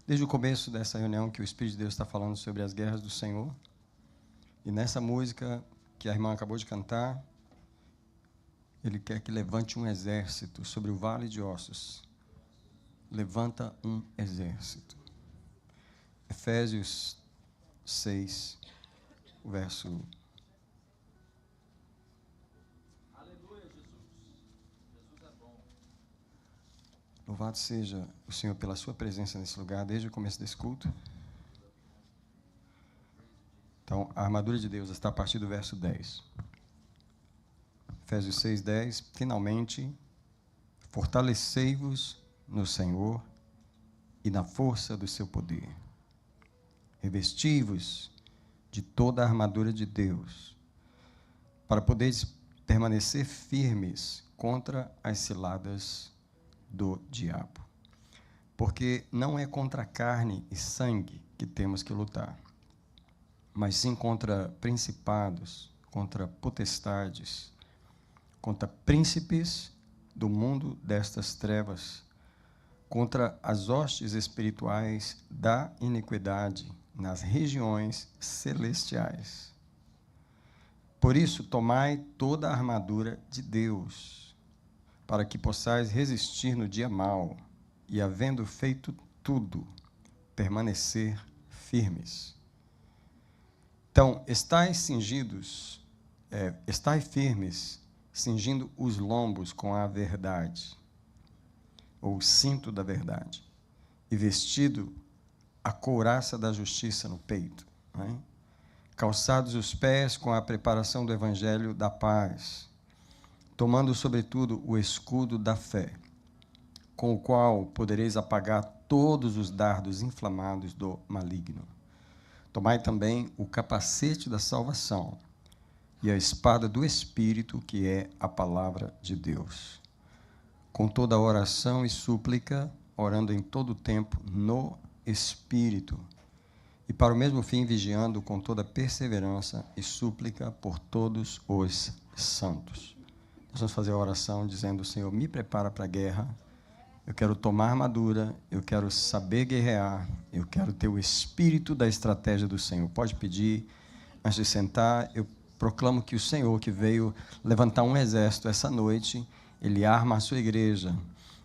desde o começo dessa reunião que o Espírito de Deus está falando sobre as guerras do Senhor. E nessa música que a irmã acabou de cantar, Ele quer que levante um exército sobre o vale de ossos. Levanta um exército. Efésios 6, o verso... Aleluia, Jesus. Jesus é bom. Louvado seja o Senhor pela sua presença nesse lugar, desde o começo desse culto. Então, a armadura de Deus está a partir do verso 10. Efésios 6, 10. Finalmente, fortalecei-vos no Senhor e na força do seu poder. Revesti-vos de toda a armadura de Deus, para poderes permanecer firmes contra as ciladas do diabo. Porque não é contra carne e sangue que temos que lutar, mas sim contra principados, contra potestades, contra príncipes do mundo destas trevas, contra as hostes espirituais da iniquidade nas regiões celestiais. Por isso, tomai toda a armadura de Deus, para que possais resistir no dia mau, e, havendo feito tudo, permanecer firmes. Então, estai firmes, cingindo os lombos com a verdade, ou o cinto da verdade, e vestido a couraça da justiça no peito, né? Calçados os pés com a preparação do evangelho da paz, tomando sobretudo o escudo da fé, com o qual podereis apagar todos os dardos inflamados do maligno. Tomai também o capacete da salvação e a espada do Espírito, que é a palavra de Deus. Com toda oração e súplica, orando em todo o tempo no Espírito, e para o mesmo fim vigiando com toda perseverança e súplica por todos os santos. Nós vamos fazer a oração dizendo: Senhor, me prepara para a guerra, eu quero tomar armadura, eu quero saber guerrear, eu quero ter o espírito da estratégia do Senhor. Pode pedir, antes de sentar. Eu proclamo que o Senhor, que veio levantar um exército essa noite, Ele arma a sua igreja,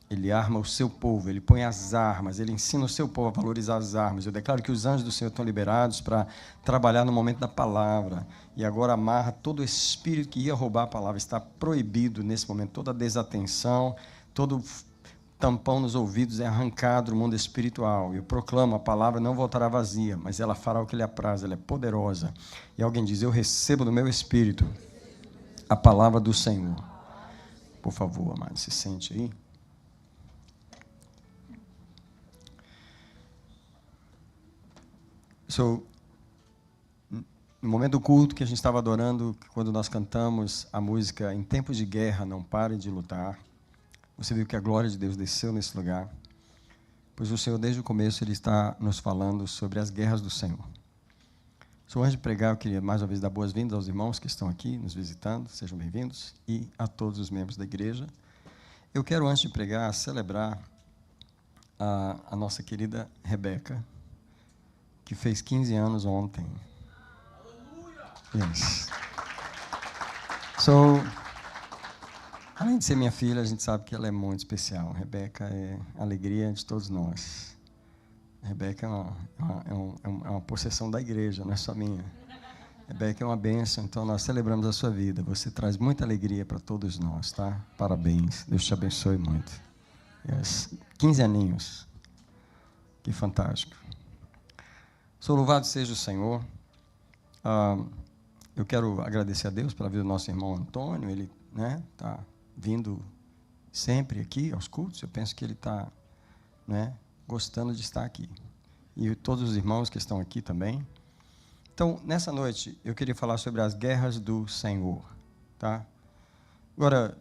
Ele arma o seu povo, Ele põe as armas, Ele ensina o seu povo a valorizar as armas. Eu declaro que os anjos do Senhor estão liberados para trabalhar no momento da palavra. E agora amarra todo o espírito que ia roubar a palavra. Está proibido nesse momento toda a desatenção, todo tampão nos ouvidos é arrancado do mundo espiritual. Eu proclamo: a palavra não voltará vazia, mas ela fará o que lhe apraz, ela é poderosa. E alguém diz: eu recebo do meu espírito a palavra do Senhor. Por favor, amado, se sente aí. No momento do culto que a gente estava adorando, quando nós cantamos a música Em Tempos de Guerra, Não Pare de Lutar, você viu que a glória de Deus desceu nesse lugar, pois o Senhor, desde o começo, Ele está nos falando sobre as guerras do Senhor. Antes de pregar, eu queria mais uma vez dar boas-vindas aos irmãos que estão aqui nos visitando, sejam bem-vindos, e a todos os membros da igreja. Eu quero, antes de pregar, celebrar a nossa querida Rebeca, que fez 15 anos ontem. Yes. Além de ser minha filha, a gente sabe que ela é muito especial. Rebeca é a alegria de todos nós. Rebeca é uma possessão da igreja, não é só minha. Rebeca é uma bênção, então nós celebramos a sua vida. Você traz muita alegria para todos nós, tá? Parabéns, Deus te abençoe muito. Yes. 15 aninhos, que fantástico. Louvado seja o Senhor. Eu quero agradecer a Deus pela vida do nosso irmão Antônio. Ele está vindo sempre aqui aos cultos. Eu penso que ele está gostando de estar aqui. E todos os irmãos que estão aqui também. Então, nessa noite, eu queria falar sobre as guerras do Senhor. Tá? Agora,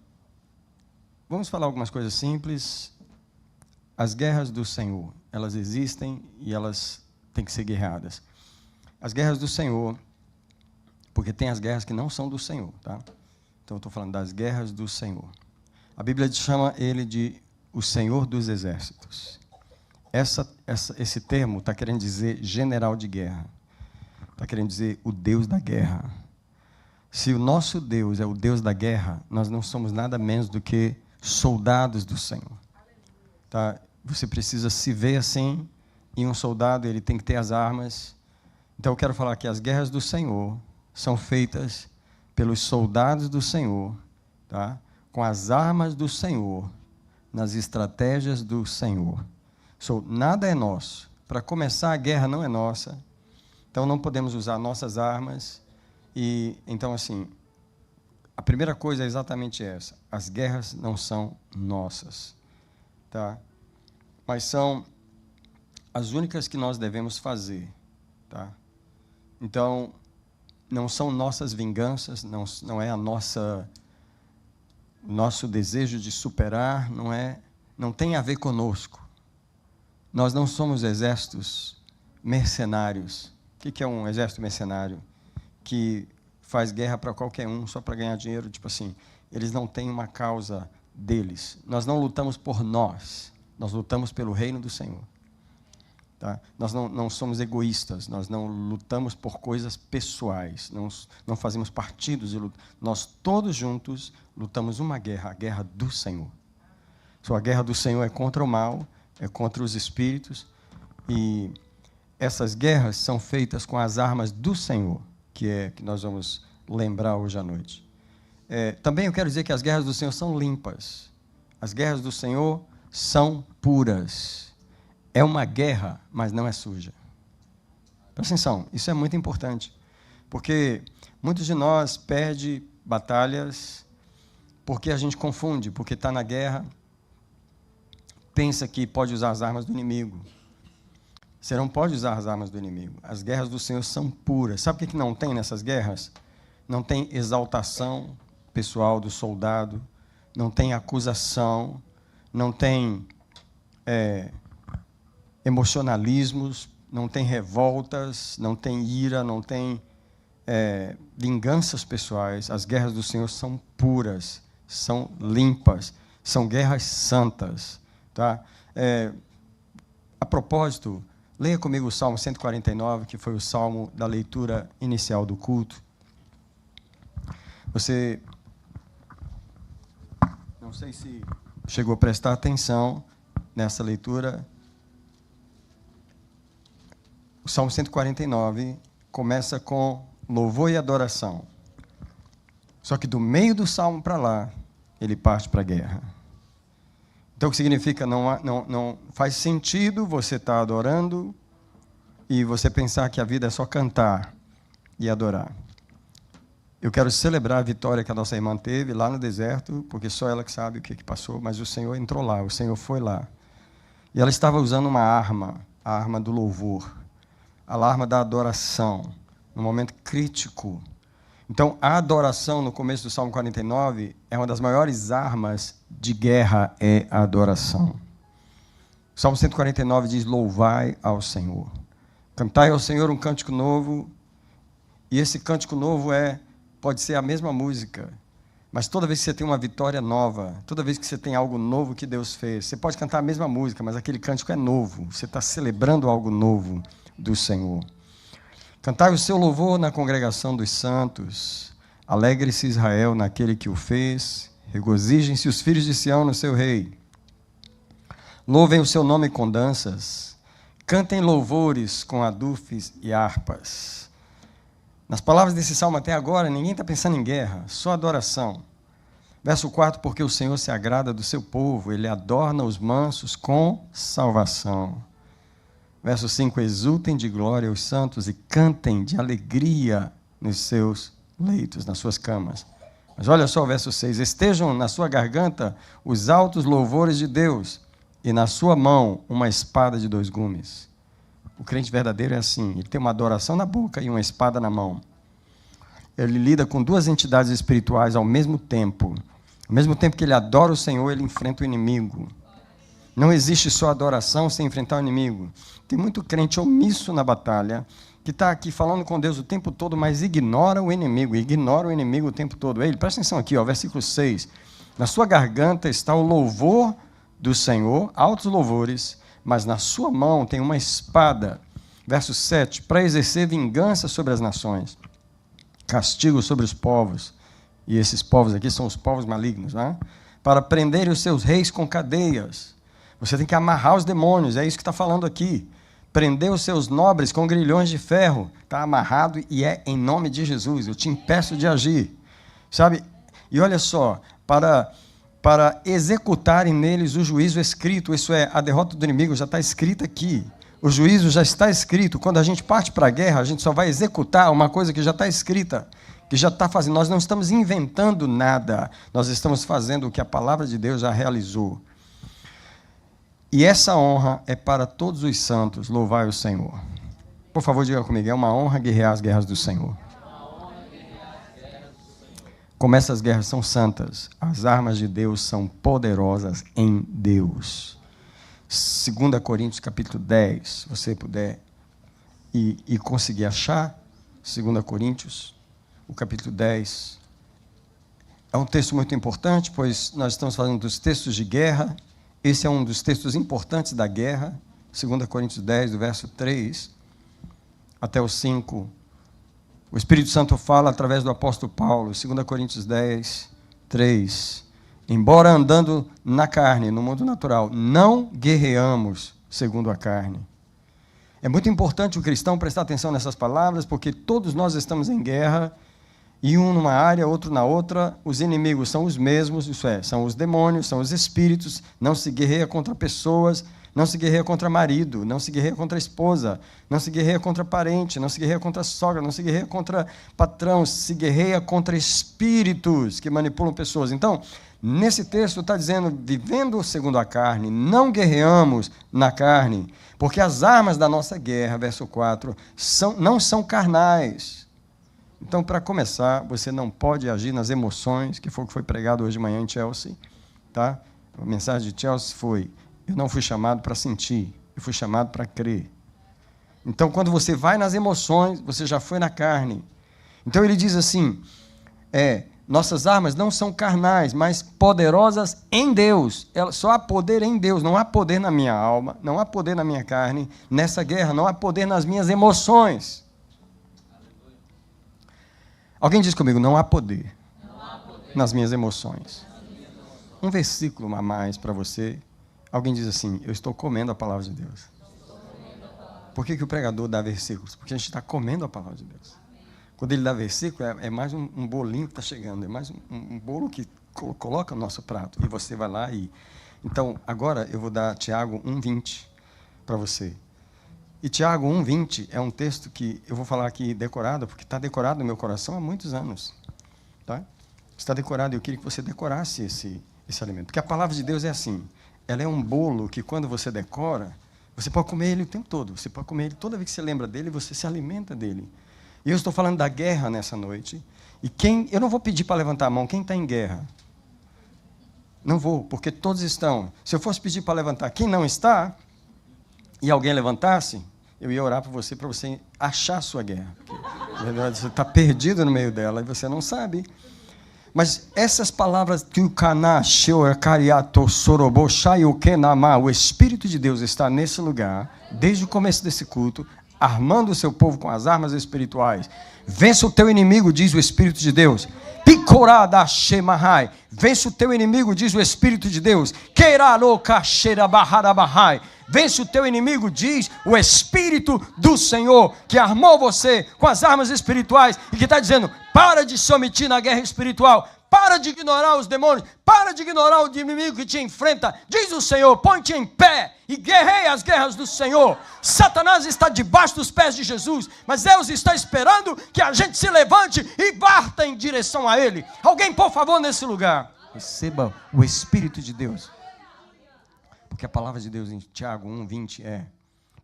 vamos falar algumas coisas simples. As guerras do Senhor, elas existem e elas têm que ser guerreadas. As guerras do Senhor, porque tem as guerras que não são do Senhor, tá? Então, eu estou falando das guerras do Senhor. A Bíblia chama Ele de o Senhor dos Exércitos. esse termo está querendo dizer general de guerra. Está querendo dizer o Deus da guerra. Se o nosso Deus é o Deus da guerra, nós não somos nada menos do que soldados do Senhor. Tá? Você precisa se ver assim, e um soldado ele tem que ter as armas. Então eu quero falar que as guerras do Senhor são feitas pelos soldados do Senhor, tá? Com as armas do Senhor, nas estratégias do Senhor. Nada é nosso. Para começar, a guerra não é nossa. Então não podemos usar nossas armas. E então assim, a primeira coisa é exatamente essa: as guerras não são nossas, tá? Mas são as únicas que nós devemos fazer, tá? Então não são nossas vinganças, não é nosso desejo de superar, não tem a ver conosco. Nós não somos exércitos mercenários. O que é um exército mercenário? Que faz guerra para qualquer um, só para ganhar dinheiro, tipo assim, eles não têm uma causa deles. Nós não lutamos por nós lutamos pelo reino do Senhor. Tá? Nós não somos egoístas, nós não lutamos por coisas pessoais, não fazemos partidos de luta. Nós todos juntos lutamos uma guerra, a guerra do Senhor. A guerra do Senhor é contra o mal, é contra os espíritos, e essas guerras são feitas com as armas do Senhor, que nós vamos lembrar hoje à noite. Também eu quero dizer que as guerras do Senhor são limpas. As guerras do Senhor são puras. É uma guerra, mas não é suja. Presta atenção, isso é muito importante, porque muitos de nós perdem batalhas porque a gente confunde, porque está na guerra, pensa que pode usar as armas do inimigo. Você não pode usar as armas do inimigo. As guerras do Senhor são puras. Sabe o que não tem nessas guerras? Não tem exaltação pessoal do soldado, não tem acusação, não tem emocionalismos, não tem revoltas, não tem ira, não tem vinganças pessoais. As guerras do Senhor são puras, são limpas, são guerras santas. Tá? A propósito, leia comigo o Salmo 149, que foi o salmo da leitura inicial do culto. Você, não sei se chegou a prestar atenção nessa leitura. O Salmo 149 começa com louvor e adoração. Só que do meio do salmo para lá, ele parte para a guerra. Então, o que significa? Não faz sentido você estar adorando e você pensar que a vida é só cantar e adorar. Eu quero celebrar a vitória que a nossa irmã teve lá no deserto, porque só ela que sabe o que passou, mas o Senhor entrou lá, o Senhor foi lá. E ela estava usando uma arma, a arma do louvor, a arma da adoração, num momento crítico. Então, a adoração, no começo do Salmo 49, é uma das maiores armas de guerra, é a adoração. O Salmo 149 diz, louvai ao Senhor. Cantai ao Senhor um cântico novo, e esse cântico novo pode ser a mesma música, mas toda vez que você tem uma vitória nova, toda vez que você tem algo novo que Deus fez, você pode cantar a mesma música, mas aquele cântico é novo, você está celebrando algo novo do Senhor. Cantai o seu louvor na congregação dos santos, alegre-se Israel naquele que o fez, regozijem-se os filhos de Sião no seu rei. Louvem o seu nome com danças, cantem louvores com adufes e harpas. Nas palavras desse salmo até agora, ninguém está pensando em guerra, só adoração. Verso 4, porque o Senhor se agrada do seu povo, Ele adorna os mansos com salvação. Verso 5, exultem de glória os santos e cantem de alegria nos seus leitos, nas suas camas. Mas olha só o verso 6, estejam na sua garganta os altos louvores de Deus e na sua mão uma espada de 2 gumes. O crente verdadeiro é assim, ele tem uma adoração na boca e uma espada na mão. Ele lida com 2 entidades espirituais ao mesmo tempo. Ao mesmo tempo que ele adora o Senhor, ele enfrenta o inimigo. Não existe só adoração sem enfrentar o inimigo. Tem muito crente omisso na batalha, que está aqui falando com Deus o tempo todo, mas ignora o inimigo o tempo todo. Ei, presta atenção aqui, versículo 6. Na sua garganta está o louvor do Senhor, altos louvores, mas na sua mão tem uma espada. Verso 7, para exercer vingança sobre as nações, castigo sobre os povos, e esses povos aqui são os povos malignos, né? Para prenderem os seus reis com cadeias. Você tem que amarrar os demônios, é isso que está falando aqui. Prender os seus nobres com grilhões de ferro. Está amarrado e é em nome de Jesus. Eu te impeço de agir. Sabe? E olha só, para executarem neles o juízo escrito, isso é, a derrota do inimigo já está escrita aqui. O juízo já está escrito. Quando a gente parte para a guerra, a gente só vai executar uma coisa que já está escrita, que já está fazendo. Nós não estamos inventando nada. Nós estamos fazendo o que a palavra de Deus já realizou. E essa honra é para todos os santos, louvai o Senhor. Por favor, diga comigo, é uma honra guerrear as guerras do Senhor. Como essas guerras são santas, as armas de Deus são poderosas em Deus. 2 Coríntios capítulo 10, se você puder e conseguir achar, 2 Coríntios, o capítulo 10. É um texto muito importante, pois nós estamos falando dos textos de guerra. Esse é um dos textos importantes da guerra, 2 Coríntios 10, do verso 3 até o 5. O Espírito Santo fala através do apóstolo Paulo, 2 Coríntios 10, 3. Embora andando na carne, no mundo natural, não guerreamos segundo a carne. É muito importante o cristão prestar atenção nessas palavras, porque todos nós estamos em guerra, e um numa área, outro na outra. Os inimigos são os mesmos, isso é, são os demônios, são os espíritos. Não se guerreia contra pessoas, não se guerreia contra marido, não se guerreia contra esposa, não se guerreia contra parente, não se guerreia contra sogra, não se guerreia contra patrão, se guerreia contra espíritos que manipulam pessoas. Então, nesse texto está dizendo, vivendo segundo a carne, não guerreamos na carne, porque as armas da nossa guerra, verso 4, não são carnais. Então, para começar, você não pode agir nas emoções, que foi o que foi pregado hoje de manhã em Chelsea. Tá? A mensagem de Chelsea foi, eu não fui chamado para sentir, eu fui chamado para crer. Então, quando você vai nas emoções, você já foi na carne. Então, ele diz assim, nossas armas não são carnais, mas poderosas em Deus. Só há poder em Deus, não há poder na minha alma, não há poder na minha carne. Nessa guerra, não há poder nas minhas emoções. Alguém diz comigo, não há poder nas minhas emoções. Um versículo a mais para você. Alguém diz assim, eu estou comendo a palavra de Deus. Por que o pregador dá versículos? Porque a gente está comendo a palavra de Deus. Quando ele dá versículo, é mais um bolinho que está chegando, é mais um bolo que coloca no nosso prato. E você vai lá e... Então, agora eu vou dar Tiago 1,20 para você. E Tiago 1,20 é um texto que eu vou falar aqui decorado, porque está decorado no meu coração há muitos anos. Tá? Está decorado, e eu queria que você decorasse esse alimento. Porque a palavra de Deus é assim, ela é um bolo que quando você decora, você pode comer ele o tempo todo. Você pode comer ele toda vez que você lembra dele, você se alimenta dele. E eu estou falando da guerra nessa noite. E eu não vou pedir para levantar a mão, quem está em guerra? Não vou, porque todos estão. Se eu fosse pedir para levantar quem não está, e alguém levantasse, eu ia orar por você para você achar a sua guerra. Porque você está perdido no meio dela e você não sabe. Mas essas palavras, o Espírito de Deus está nesse lugar, desde o começo desse culto, armando o seu povo com as armas espirituais. Vença o teu inimigo, diz o Espírito de Deus. Picorada shemahai. Vence o teu inimigo, diz o Espírito de Deus. Vence o teu inimigo, diz o Espírito do Senhor, que armou você com as armas espirituais e que está dizendo, para de se omitir na guerra espiritual, para de ignorar os demônios, para de ignorar o inimigo que te enfrenta. Diz o Senhor, põe-te em pé e guerreia as guerras do Senhor. Satanás está debaixo dos pés de Jesus, mas Deus está esperando que a gente se levante e parta em direção a Ele. Alguém, por favor, nesse lugar, receba o Espírito de Deus. Porque a palavra de Deus em Tiago 1,20 é,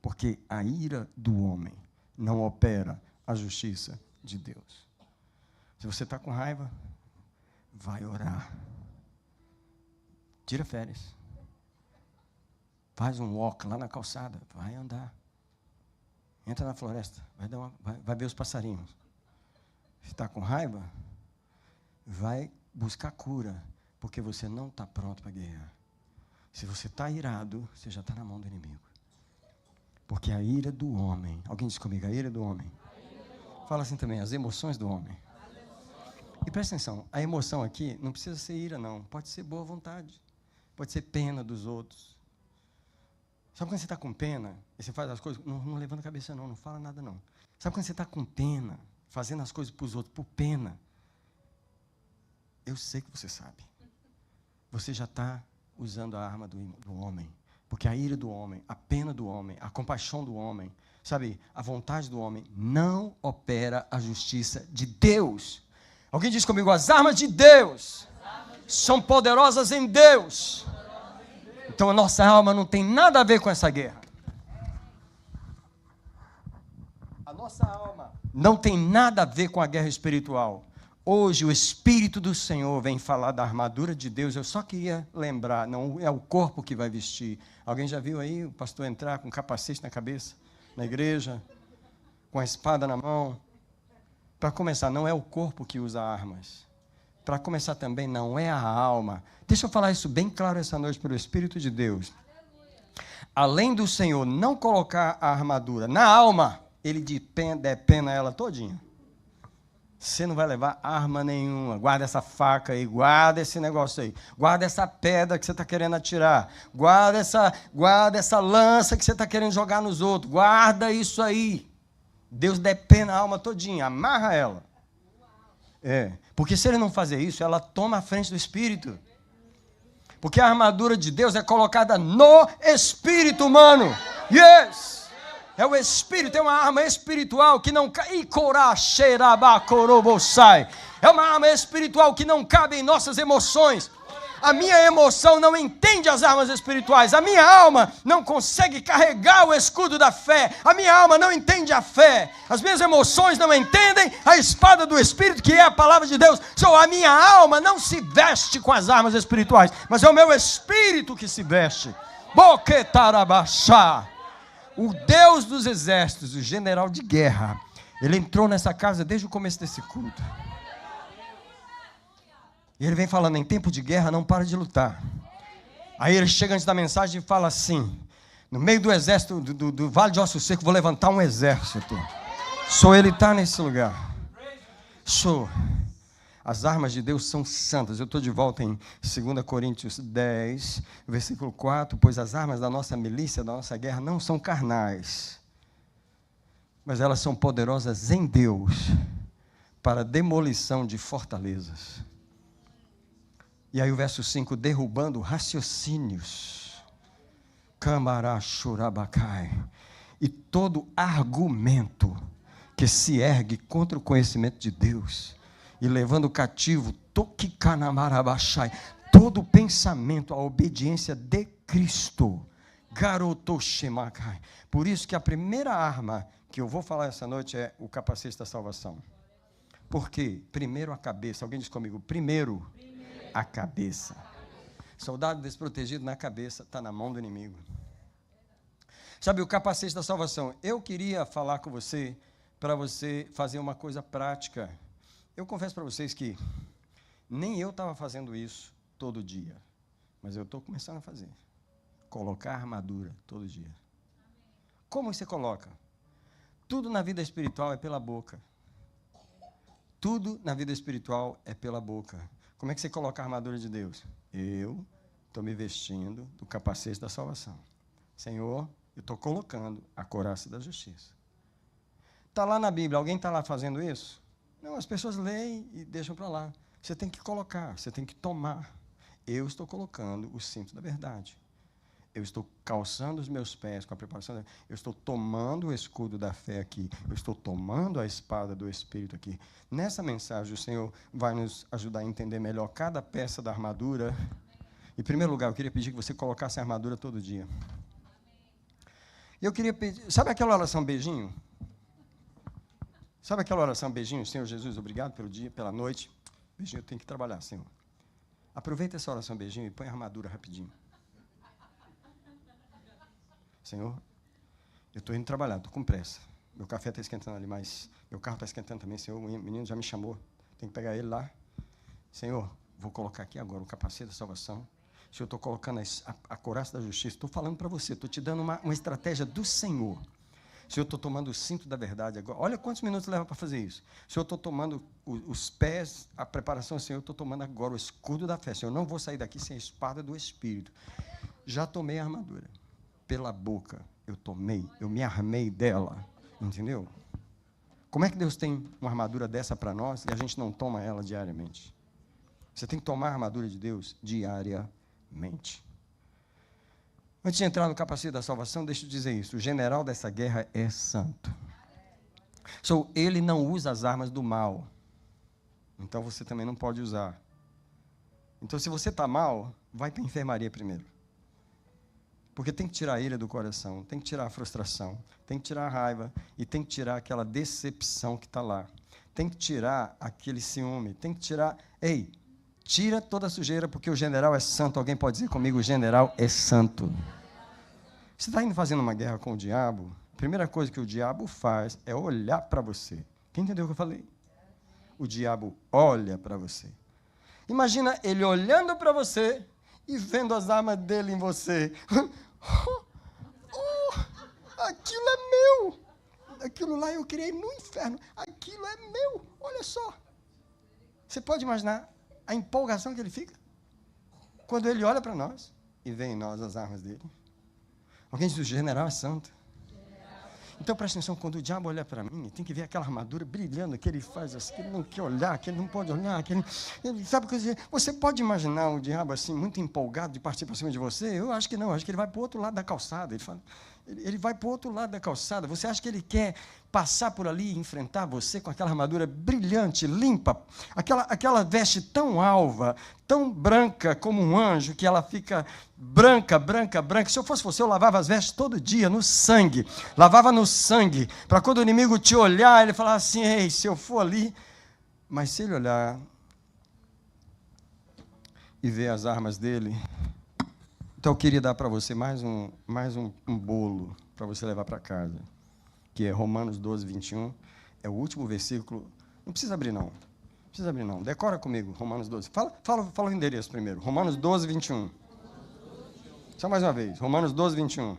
porque a ira do homem não opera a justiça de Deus. Se você está com raiva, vai orar. Tira férias. Faz um walk lá na calçada, vai andar. Entra na floresta, vai ver os passarinhos. Se está com raiva, vai buscar cura, porque você não está pronto para guerrear. Se você está irado, você já está na mão do inimigo. Porque a ira do homem, alguém diz comigo, a ira do homem. Fala assim também, as emoções do homem. E presta atenção, a emoção aqui não precisa ser ira não, pode ser boa vontade, pode ser pena dos outros. Sabe quando você está com pena, e você faz as coisas, não levanta a cabeça não fala nada não. Sabe quando você está com pena, fazendo as coisas para os outros, por pena? Eu sei que você sabe. Você já está usando a arma do homem. Porque a ira do homem, a pena do homem, a compaixão do homem, sabe, a vontade do homem, não opera a justiça de Deus. Alguém diz comigo, as armas de Deus são poderosas em Deus. Então a nossa alma não tem nada a ver com essa guerra. A nossa alma não tem nada a ver com a guerra espiritual. Hoje o Espírito do Senhor vem falar da armadura de Deus. Eu só queria lembrar, não é o corpo que vai vestir. Alguém já viu aí o pastor entrar com um capacete na cabeça, na igreja, com a espada na mão? Para começar, não é o corpo que usa armas. Para começar também, não é a alma. Deixa eu falar isso bem claro essa noite pelo Espírito de Deus. Além do Senhor não colocar a armadura na alma, Ele depena ela todinha. Você não vai levar arma nenhuma. Guarda essa faca aí, guarda esse negócio aí. Guarda essa pedra que você está querendo atirar. Guarda essa lança que você está querendo jogar nos outros. Guarda isso aí. Deus depena a alma todinha, amarra ela. Porque se Ele não fazer isso, ela toma a frente do Espírito. Porque a armadura de Deus é colocada no Espírito humano. Yes! É o Espírito, é uma arma espiritual que não cabe. É uma arma espiritual que não cabe em nossas emoções. A minha emoção não entende as armas espirituais. A minha alma não consegue carregar o escudo da fé. A minha alma não entende a fé. As minhas emoções não entendem a espada do Espírito, que é a palavra de Deus. A minha alma não se veste com as armas espirituais, mas é o meu espírito que se veste. Boquetarabachá. O Deus dos exércitos, o general de guerra, Ele entrou nessa casa desde o começo desse culto. E Ele vem falando, em tempo de guerra não para de lutar. Aí Ele chega antes da mensagem e fala assim, no meio do exército, do vale de Ossos Secos, vou levantar um exército. Ele está nesse lugar. As armas de Deus são santas. Eu estou de volta em 2 Coríntios 10, versículo 4. Pois as armas da nossa milícia, da nossa guerra, não são carnais, mas elas são poderosas em Deus, para demolição de fortalezas. E aí o verso 5, derrubando raciocínios, camarachurabacai, e todo argumento que se ergue contra o conhecimento de Deus, e levando cativo todo pensamento à obediência de Cristo. Garotoshemakai. Por isso que a primeira arma que eu vou falar essa noite é o capacete da salvação. Por quê? Primeiro a cabeça. Alguém diz comigo, primeiro a cabeça. Soldado desprotegido na cabeça está na mão do inimigo. Sabe, o capacete da salvação. Eu queria falar com você para você fazer uma coisa prática. Eu confesso para vocês que nem eu estava fazendo isso todo dia, mas eu estou começando a fazer. Colocar armadura todo dia. Como você coloca? Tudo na vida espiritual é pela boca. Tudo na vida espiritual é pela boca. Como é que você coloca a armadura de Deus? Eu estou me vestindo do capacete da salvação. Senhor, eu estou colocando a couraça da justiça. Está lá na Bíblia, alguém está lá fazendo isso? Não, as pessoas leem e deixam para lá. Você tem que colocar, você tem que tomar. Eu estou colocando o cinto da verdade. Eu estou calçando os meus pés com a preparação. Eu estou tomando o escudo da fé aqui. Eu estou tomando a espada do Espírito aqui. Nessa mensagem, o Senhor vai nos ajudar a entender melhor cada peça da armadura. Em primeiro lugar, eu queria pedir que você colocasse a armadura todo dia. Eu queria pedir... Sabe aquela oração beijinho? Sabe aquela oração beijinho? Senhor Jesus, obrigado pelo dia, pela noite. Beijinho, eu tenho que trabalhar, Senhor. Aproveita essa oração beijinho e põe a armadura rapidinho. Senhor, eu estou indo trabalhar, estou com pressa. Meu café está esquentando ali, mas meu carro está esquentando também. Senhor, o menino já me chamou. Tenho que pegar ele lá. Senhor, vou colocar aqui agora o capacete da salvação. Se eu estou colocando a couraça da justiça, estou falando para você, estou te dando uma estratégia do Senhor. Se eu estou tomando o cinto da verdade agora, olha quantos minutos leva para fazer isso. Se eu estou tomando os pés, a preparação do Senhor, eu estou tomando agora o escudo da fé. Se eu não vou sair daqui sem a espada do Espírito. Já tomei a armadura. Pela boca eu tomei, eu me armei dela. Entendeu? Como é que Deus tem uma armadura dessa para nós e a gente não toma ela diariamente? Você tem que tomar a armadura de Deus diariamente. Antes de entrar no capacete da salvação, deixa eu dizer isso. O general dessa guerra é santo. Ele não usa as armas do mal. Então você também não pode usar. Então se você está mal, vai para a enfermaria primeiro. Porque tem que tirar a ira do coração, tem que tirar a frustração, tem que tirar a raiva e tem que tirar aquela decepção que está lá. Tem que tirar aquele ciúme, tem que tirar... Ei, tira toda a sujeira, porque o general é santo. Alguém pode dizer comigo, o general é santo. Você está indo fazendo uma guerra com o diabo, a primeira coisa que o diabo faz é olhar para você. Quem entendeu o que eu falei? O diabo olha para você. Imagina ele olhando para você e vendo as armas dele em você. Aquilo é meu. Aquilo lá eu criei no inferno. Aquilo é meu. Olha só. Você pode imaginar a empolgação que ele fica quando ele olha para nós e vê em nós as armas dele. Alguém diz, o general é santo. Então, presta atenção, quando o diabo olha para mim, tem que ver aquela armadura brilhando, que ele faz assim, que ele não quer olhar, que ele não pode olhar, ele sabe o que eu dizer? Você pode imaginar o diabo assim, muito empolgado de partir para cima de você? Eu acho que não, acho que ele vai para o outro lado da calçada. Ele vai para o outro lado da calçada. Você acha que ele quer passar por ali e enfrentar você com aquela armadura brilhante, limpa, aquela veste tão alva, tão branca como um anjo, que ela fica branca, branca, branca. Se eu fosse você, eu lavava as vestes todo dia, no sangue. Lavava no sangue, para quando o inimigo te olhar, ele falar assim, ei, se eu for ali... Mas se ele olhar e ver as armas dele... Então, eu queria dar para você mais um bolo para você levar para casa, que é Romanos 12, 21. É o último versículo. Não precisa abrir, não. Não precisa abrir, não. Decora comigo, Romanos 12. Fala o endereço primeiro. Romanos 12, 21. Só mais uma vez. Romanos 12, 21.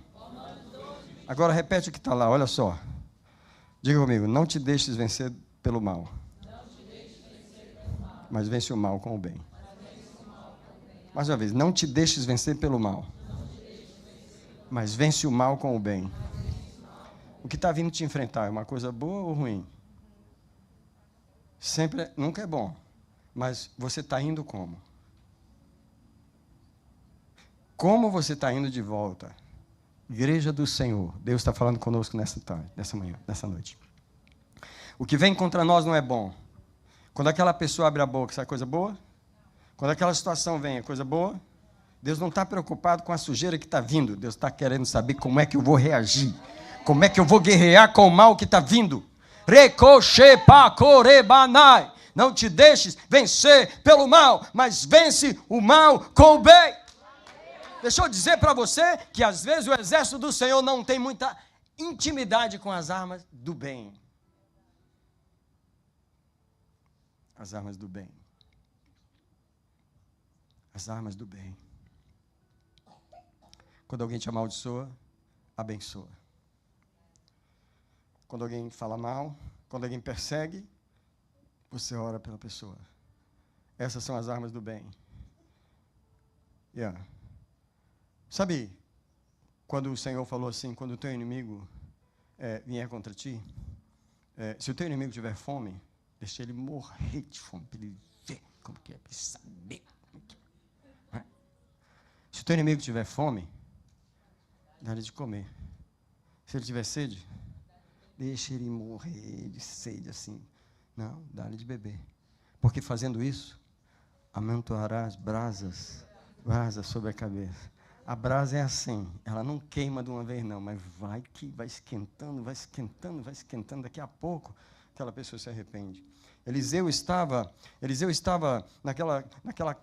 Agora, repete o que está lá. Olha só. Diga comigo. Não te deixes vencer pelo mal. Mas vence o mal com o bem. Mais uma vez, não te deixes vencer pelo mal, mas vence o mal com o bem. O que está vindo te enfrentar é uma coisa boa ou ruim? Nunca é bom, mas você está indo como? Como você está indo de volta? Igreja do Senhor, Deus está falando conosco nessa tarde, nessa manhã, nessa noite. O que vem contra nós não é bom. Quando aquela pessoa abre a boca, sai coisa boa? Quando aquela situação vem, é coisa boa? Deus não está preocupado com a sujeira que está vindo. Deus está querendo saber como é que eu vou reagir. Como é que eu vou guerrear com o mal que está vindo. Não te deixes vencer pelo mal, mas vence o mal com o bem. Deixa eu dizer para você que às vezes o exército do Senhor não tem muita intimidade com as armas do bem. As armas do bem. As armas do bem. Quando alguém te amaldiçoa, abençoa. Quando alguém fala mal, quando alguém persegue, você ora pela pessoa. Essas são as armas do bem. Sabe, quando o Senhor falou assim, quando o teu inimigo vier contra ti, se o teu inimigo tiver fome, deixa ele morrer de fome, para ele ver como que é, para ele saber. Se o teu inimigo tiver fome, dá-lhe de comer. Se ele tiver sede, deixa ele morrer de sede assim. Não, dá-lhe de beber. Porque fazendo isso, amontoará as brasas sobre a cabeça. A brasa é assim, ela não queima de uma vez não, mas vai esquentando, vai esquentando, vai esquentando. Daqui a pouco, aquela pessoa se arrepende. Eliseu estava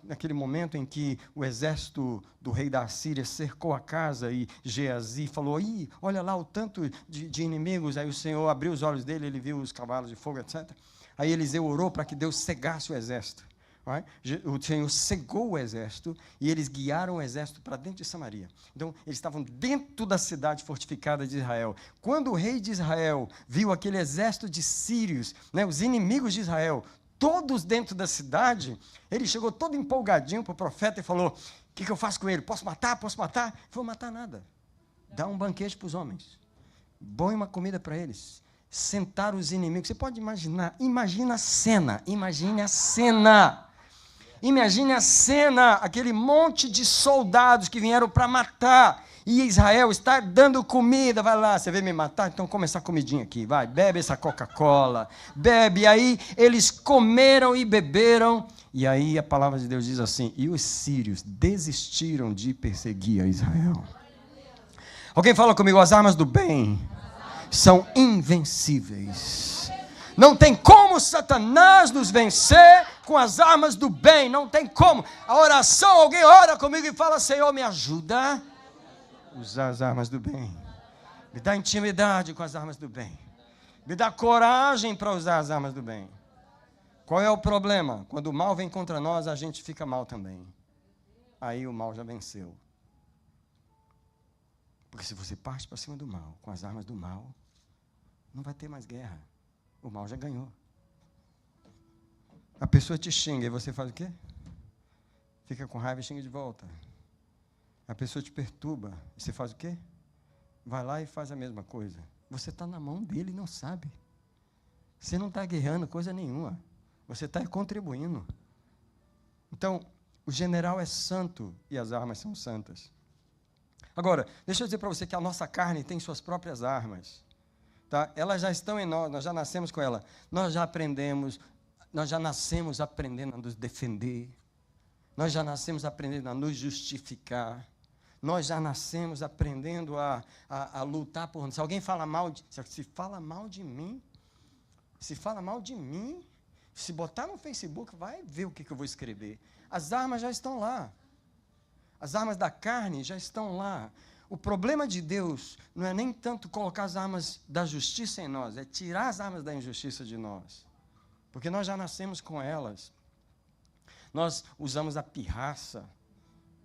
naquele momento em que o exército do rei da Assíria cercou a casa e Geazi falou, olha lá o tanto de inimigos. Aí o Senhor abriu os olhos dele, ele viu os cavalos de fogo, etc. Aí Eliseu orou para que Deus cegasse o exército. O Senhor cegou o exército e eles guiaram o exército para dentro de Samaria. Então, eles estavam dentro da cidade fortificada de Israel. Quando o rei de Israel viu aquele exército de sírios, os inimigos de Israel, todos dentro da cidade, ele chegou todo empolgadinho para o profeta e falou: o que eu faço com ele? Posso matar? Posso matar? Não vou matar nada. Dá um banquete para os homens. Põe uma comida para eles. Sentar os inimigos. Você pode imaginar. Imagine a cena. Imagine a cena, aquele monte de soldados que vieram para matar, e Israel está dando comida. Vai lá, você veio me matar? Então come essa comidinha aqui, vai, bebe essa Coca-Cola, bebe. E aí eles comeram e beberam, e aí a palavra de Deus diz assim: e os sírios desistiram de perseguir a Israel. Alguém fala comigo: as armas do bem são invencíveis. Não tem como Satanás nos vencer com as armas do bem. Não tem como. A oração, alguém ora comigo e fala: Senhor, me ajuda a usar as armas do bem. Me dá intimidade com as armas do bem. Me dá coragem para usar as armas do bem. Qual é o problema? Quando o mal vem contra nós, a gente fica mal também. Aí o mal já venceu. Porque se você parte para cima do mal, com as armas do mal, não vai ter mais guerra. O mal já ganhou. A pessoa te xinga e você faz o quê? Fica com raiva e xinga de volta. A pessoa te perturba e você faz o quê? Vai lá e faz a mesma coisa. Você está na mão dele e não sabe. Você não está guerreando coisa nenhuma. Você está contribuindo. Então, o general é santo e as armas são santas. Agora, deixa eu dizer para você que a nossa carne tem suas próprias armas. Tá? Elas já estão em nós já nascemos com ela. Nós já aprendemos, nós já nascemos aprendendo a nos defender. Nós já nascemos aprendendo a nos justificar. Nós já nascemos aprendendo a lutar por nós. Se alguém fala mal, se fala mal de mim, se botar no Facebook, vai ver o que eu vou escrever. As armas já estão lá. As armas da carne já estão lá. O problema de Deus não é nem tanto colocar as armas da justiça em nós, é tirar as armas da injustiça de nós. Porque nós já nascemos com elas. Nós usamos a pirraça.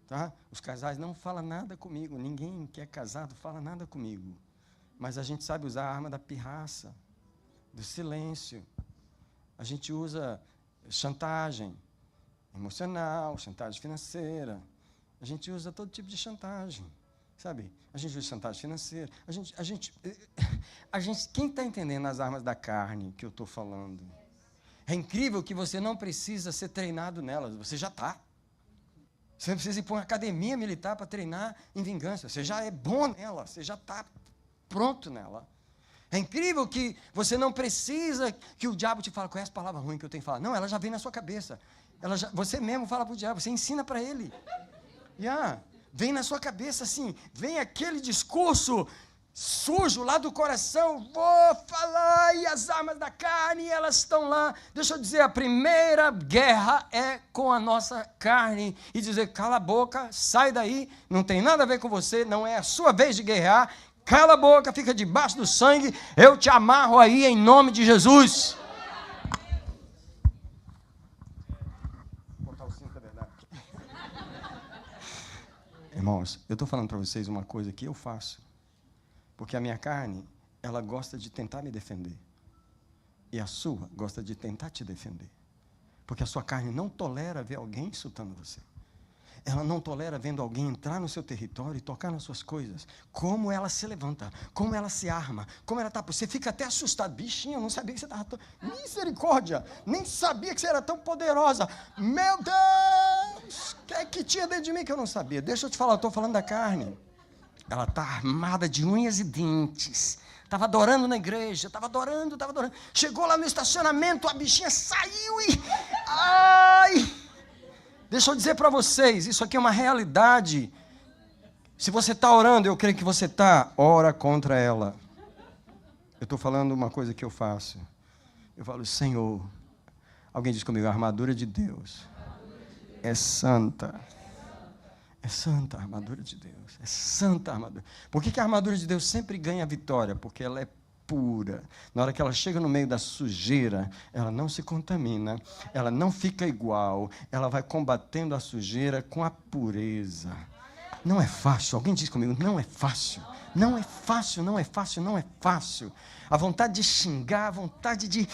Tá? Os casais não falam nada comigo. Ninguém que é casado fala nada comigo. Mas a gente sabe usar a arma da pirraça, do silêncio. A gente usa chantagem emocional, chantagem financeira. A gente usa todo tipo de chantagem. Sabe? A gente usa chantagem financeira. Quem está entendendo as armas da carne que eu estou falando? É incrível que você não precisa ser treinado nelas. Você já está. Você não precisa ir para uma academia militar para treinar em vingança. Você já é bom nela. Você já está pronto nela. É incrível que você não precisa que o diabo te fale: qual é a palavra ruim que eu tenho que falar? Não, ela já vem na sua cabeça. Você mesmo fala para o diabo. Você ensina para ele. Vem na sua cabeça assim, vem aquele discurso sujo lá do coração: vou falar, e as armas da carne, elas estão lá. Deixa eu dizer, a primeira guerra é com a nossa carne, e dizer: cala a boca, sai daí, não tem nada a ver com você, não é a sua vez de guerrear, cala a boca, fica debaixo do sangue, eu te amarro aí em nome de Jesus. Irmãos, eu estou falando para vocês uma coisa que eu faço, porque a minha carne, ela gosta de tentar me defender, e a sua gosta de tentar te defender, porque a sua carne não tolera ver alguém insultando você, ela não tolera vendo alguém entrar no seu território e tocar nas suas coisas, como ela se levanta, como ela se arma, como ela está, você fica até assustado: bichinho, eu não sabia que você estava tão... Misericórdia, nem sabia que você era tão poderosa, meu Deus, o que é que tinha dentro de mim que eu não sabia? Deixa eu te falar, eu estou falando da carne, ela está armada de unhas e dentes, estava adorando na igreja, estava adorando, chegou lá no estacionamento, a bichinha saiu e... ai... Deixa eu dizer para vocês, isso aqui é uma realidade. Se você está orando, eu creio que você está, ora contra ela. Eu estou falando uma coisa que eu faço. Eu falo: Senhor, alguém diz comigo: a armadura de Deus é santa. É santa a armadura de Deus. É santa a armadura. Por que a armadura de Deus sempre ganha a vitória? Porque ela é pura. Na hora que ela chega no meio da sujeira, ela não se contamina, ela não fica igual, ela vai combatendo a sujeira com a pureza. Não é fácil, alguém diz comigo, não é fácil. Não é fácil, não é fácil, não é fácil. A vontade de xingar, a vontade.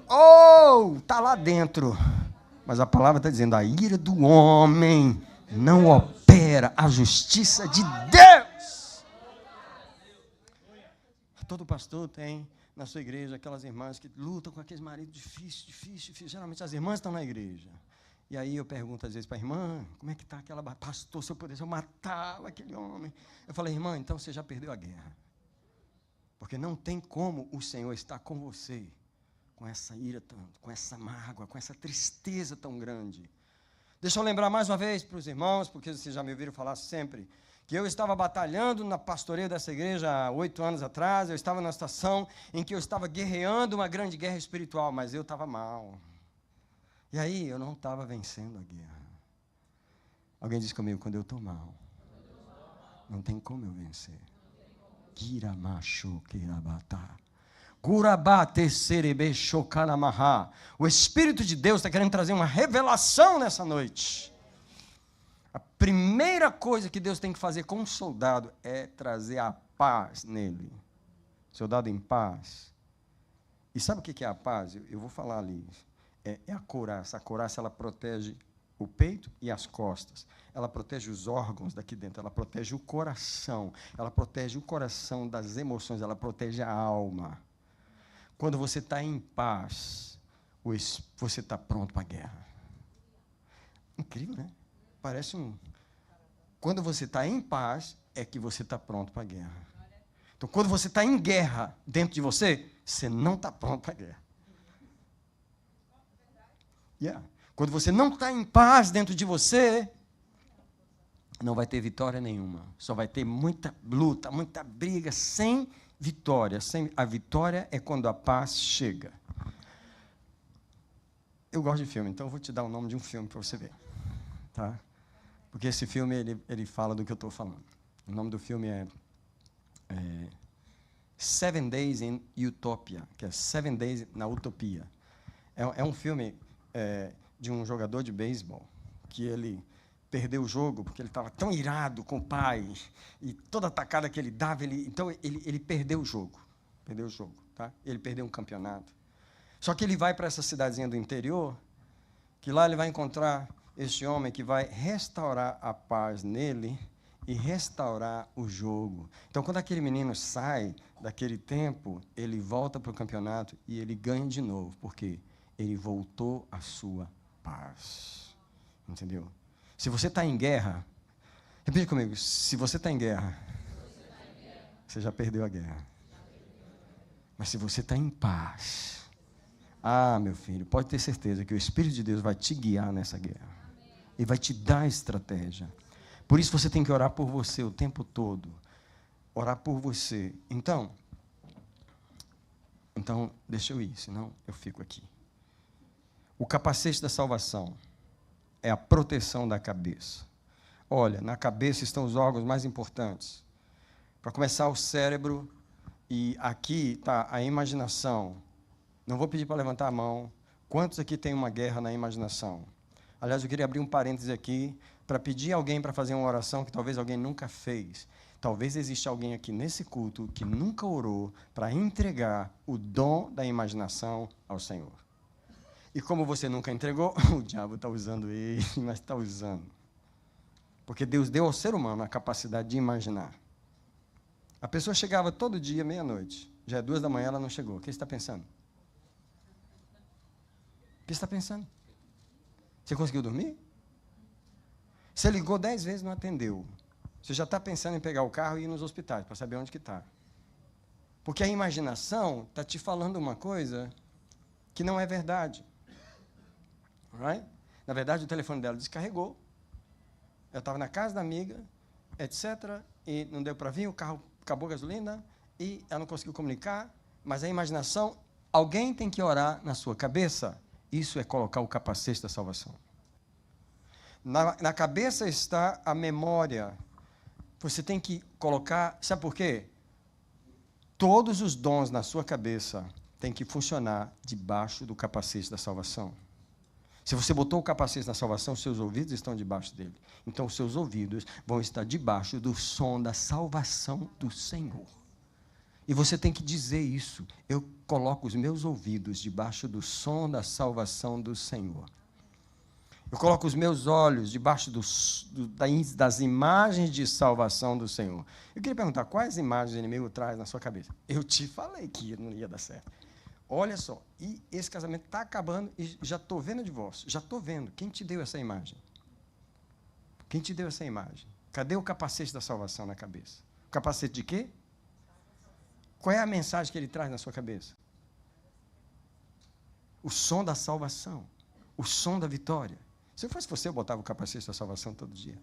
Oh, está lá dentro. Mas a palavra está dizendo, a ira do homem não opera a justiça de Deus. Todo pastor tem na sua igreja aquelas irmãs que lutam com aqueles maridos difíceis. Geralmente as irmãs estão na igreja. E aí eu pergunto às vezes para a irmã, como é que está aquela... Pastor, se eu pudesse, eu matava aquele homem. Eu falei, irmã, então você já perdeu a guerra. Porque não tem como o Senhor estar com você, com essa ira, com essa mágoa, com essa tristeza tão grande. Deixa eu lembrar mais uma vez para os irmãos, porque vocês já me ouviram falar sempre, que eu estava batalhando na pastoreio dessa igreja há 8 anos atrás, eu estava numa situação em que eu estava guerreando uma grande guerra espiritual, mas eu estava mal. E aí eu não estava vencendo a guerra. Alguém disse comigo, quando eu estou mal, não tem como eu vencer. O Espírito de Deus está querendo trazer uma revelação nessa noite. A primeira coisa que Deus tem que fazer com um soldado é trazer a paz nele. Soldado em paz. E sabe o que é a paz? Eu vou falar ali. É a couraça. A couraça, ela protege o peito e as costas. Ela protege os órgãos daqui dentro. Ela protege o coração. Ela protege o coração das emoções. Ela protege a alma. Quando você está em paz, você está pronto para a guerra. Incrível, né? Parece um... Quando você está em paz, é que você está pronto para a guerra. Então, quando você está em guerra dentro de você, você não está pronto para a guerra. Quando você não está em paz dentro de você, não vai ter vitória nenhuma. Só vai ter muita luta, muita briga, sem vitória. A vitória é quando a paz chega. Eu gosto de filme, então eu vou te dar o nome de um filme para você ver. Tá? Porque esse filme, ele fala do que eu estou falando. O nome do filme é 7 Days in Utopia, que é 7 Days na Utopia. É um filme de um jogador de beisebol, que ele perdeu o jogo, porque ele estava tão irado com o pai, e toda atacada que ele dava, então ele perdeu o jogo. Perdeu o jogo, tá? Ele perdeu um campeonato. Só que ele vai para essa cidadezinha do interior, que lá ele vai encontrar este homem que vai restaurar a paz nele e restaurar o jogo. Então, quando aquele menino sai daquele tempo, ele volta para o campeonato e ele ganha de novo. Por quê? Ele voltou à sua paz. Entendeu? Se você está em guerra, repete comigo, se você está em guerra, você já perdeu a guerra. Mas se você está em paz, meu filho, pode ter certeza que o Espírito de Deus vai te guiar nessa guerra. E vai te dar estratégia. Por isso você tem que orar por você o tempo todo. Orar por você. Então, deixa eu ir, senão eu fico aqui. O capacete da salvação é a proteção da cabeça. Olha, na cabeça estão os órgãos mais importantes. Para começar, o cérebro, e aqui está a imaginação. Não vou pedir para levantar a mão. Quantos aqui tem uma guerra na imaginação? Aliás, eu queria abrir um parêntese aqui para pedir a alguém para fazer uma oração que talvez alguém nunca fez. Talvez exista alguém aqui nesse culto que nunca orou para entregar o dom da imaginação ao Senhor. E como você nunca entregou, o diabo está usando ele, mas está usando. Porque Deus deu ao ser humano a capacidade de imaginar. A pessoa chegava todo dia, meia-noite. Já é 2 da manhã, ela não chegou. O que você está pensando? O que você está pensando? Você conseguiu dormir? Você ligou 10 vezes e não atendeu. Você já está pensando em pegar o carro e ir nos hospitais para saber onde que está. Porque a imaginação está te falando uma coisa que não é verdade. Right? Na verdade, o telefone dela descarregou. Ela estava na casa da amiga, etc. E não deu para vir, o carro acabou a gasolina e ela não conseguiu comunicar. Mas a imaginação, alguém tem que orar na sua cabeça. Isso é colocar o capacete da salvação. Na cabeça está a memória. Você tem que colocar, sabe por quê? Todos os dons na sua cabeça têm que funcionar debaixo do capacete da salvação. Se você botou o capacete na salvação, seus ouvidos estão debaixo dele. Então, os seus ouvidos vão estar debaixo do som da salvação do Senhor. E você tem que dizer isso. Eu coloco os meus ouvidos debaixo do som da salvação do Senhor. Eu coloco os meus olhos debaixo das imagens de salvação do Senhor. Eu queria perguntar, quais imagens o inimigo traz na sua cabeça? Eu te falei que não ia dar certo. Olha só, e esse casamento está acabando e já estou vendo o divórcio. Já estou vendo. Quem te deu essa imagem? Quem te deu essa imagem? Cadê o capacete da salvação na cabeça? O capacete de quê? Qual é a mensagem que ele traz na sua cabeça? O som da salvação. O som da vitória. Se eu fosse você, eu botava o capacete da salvação todo dia.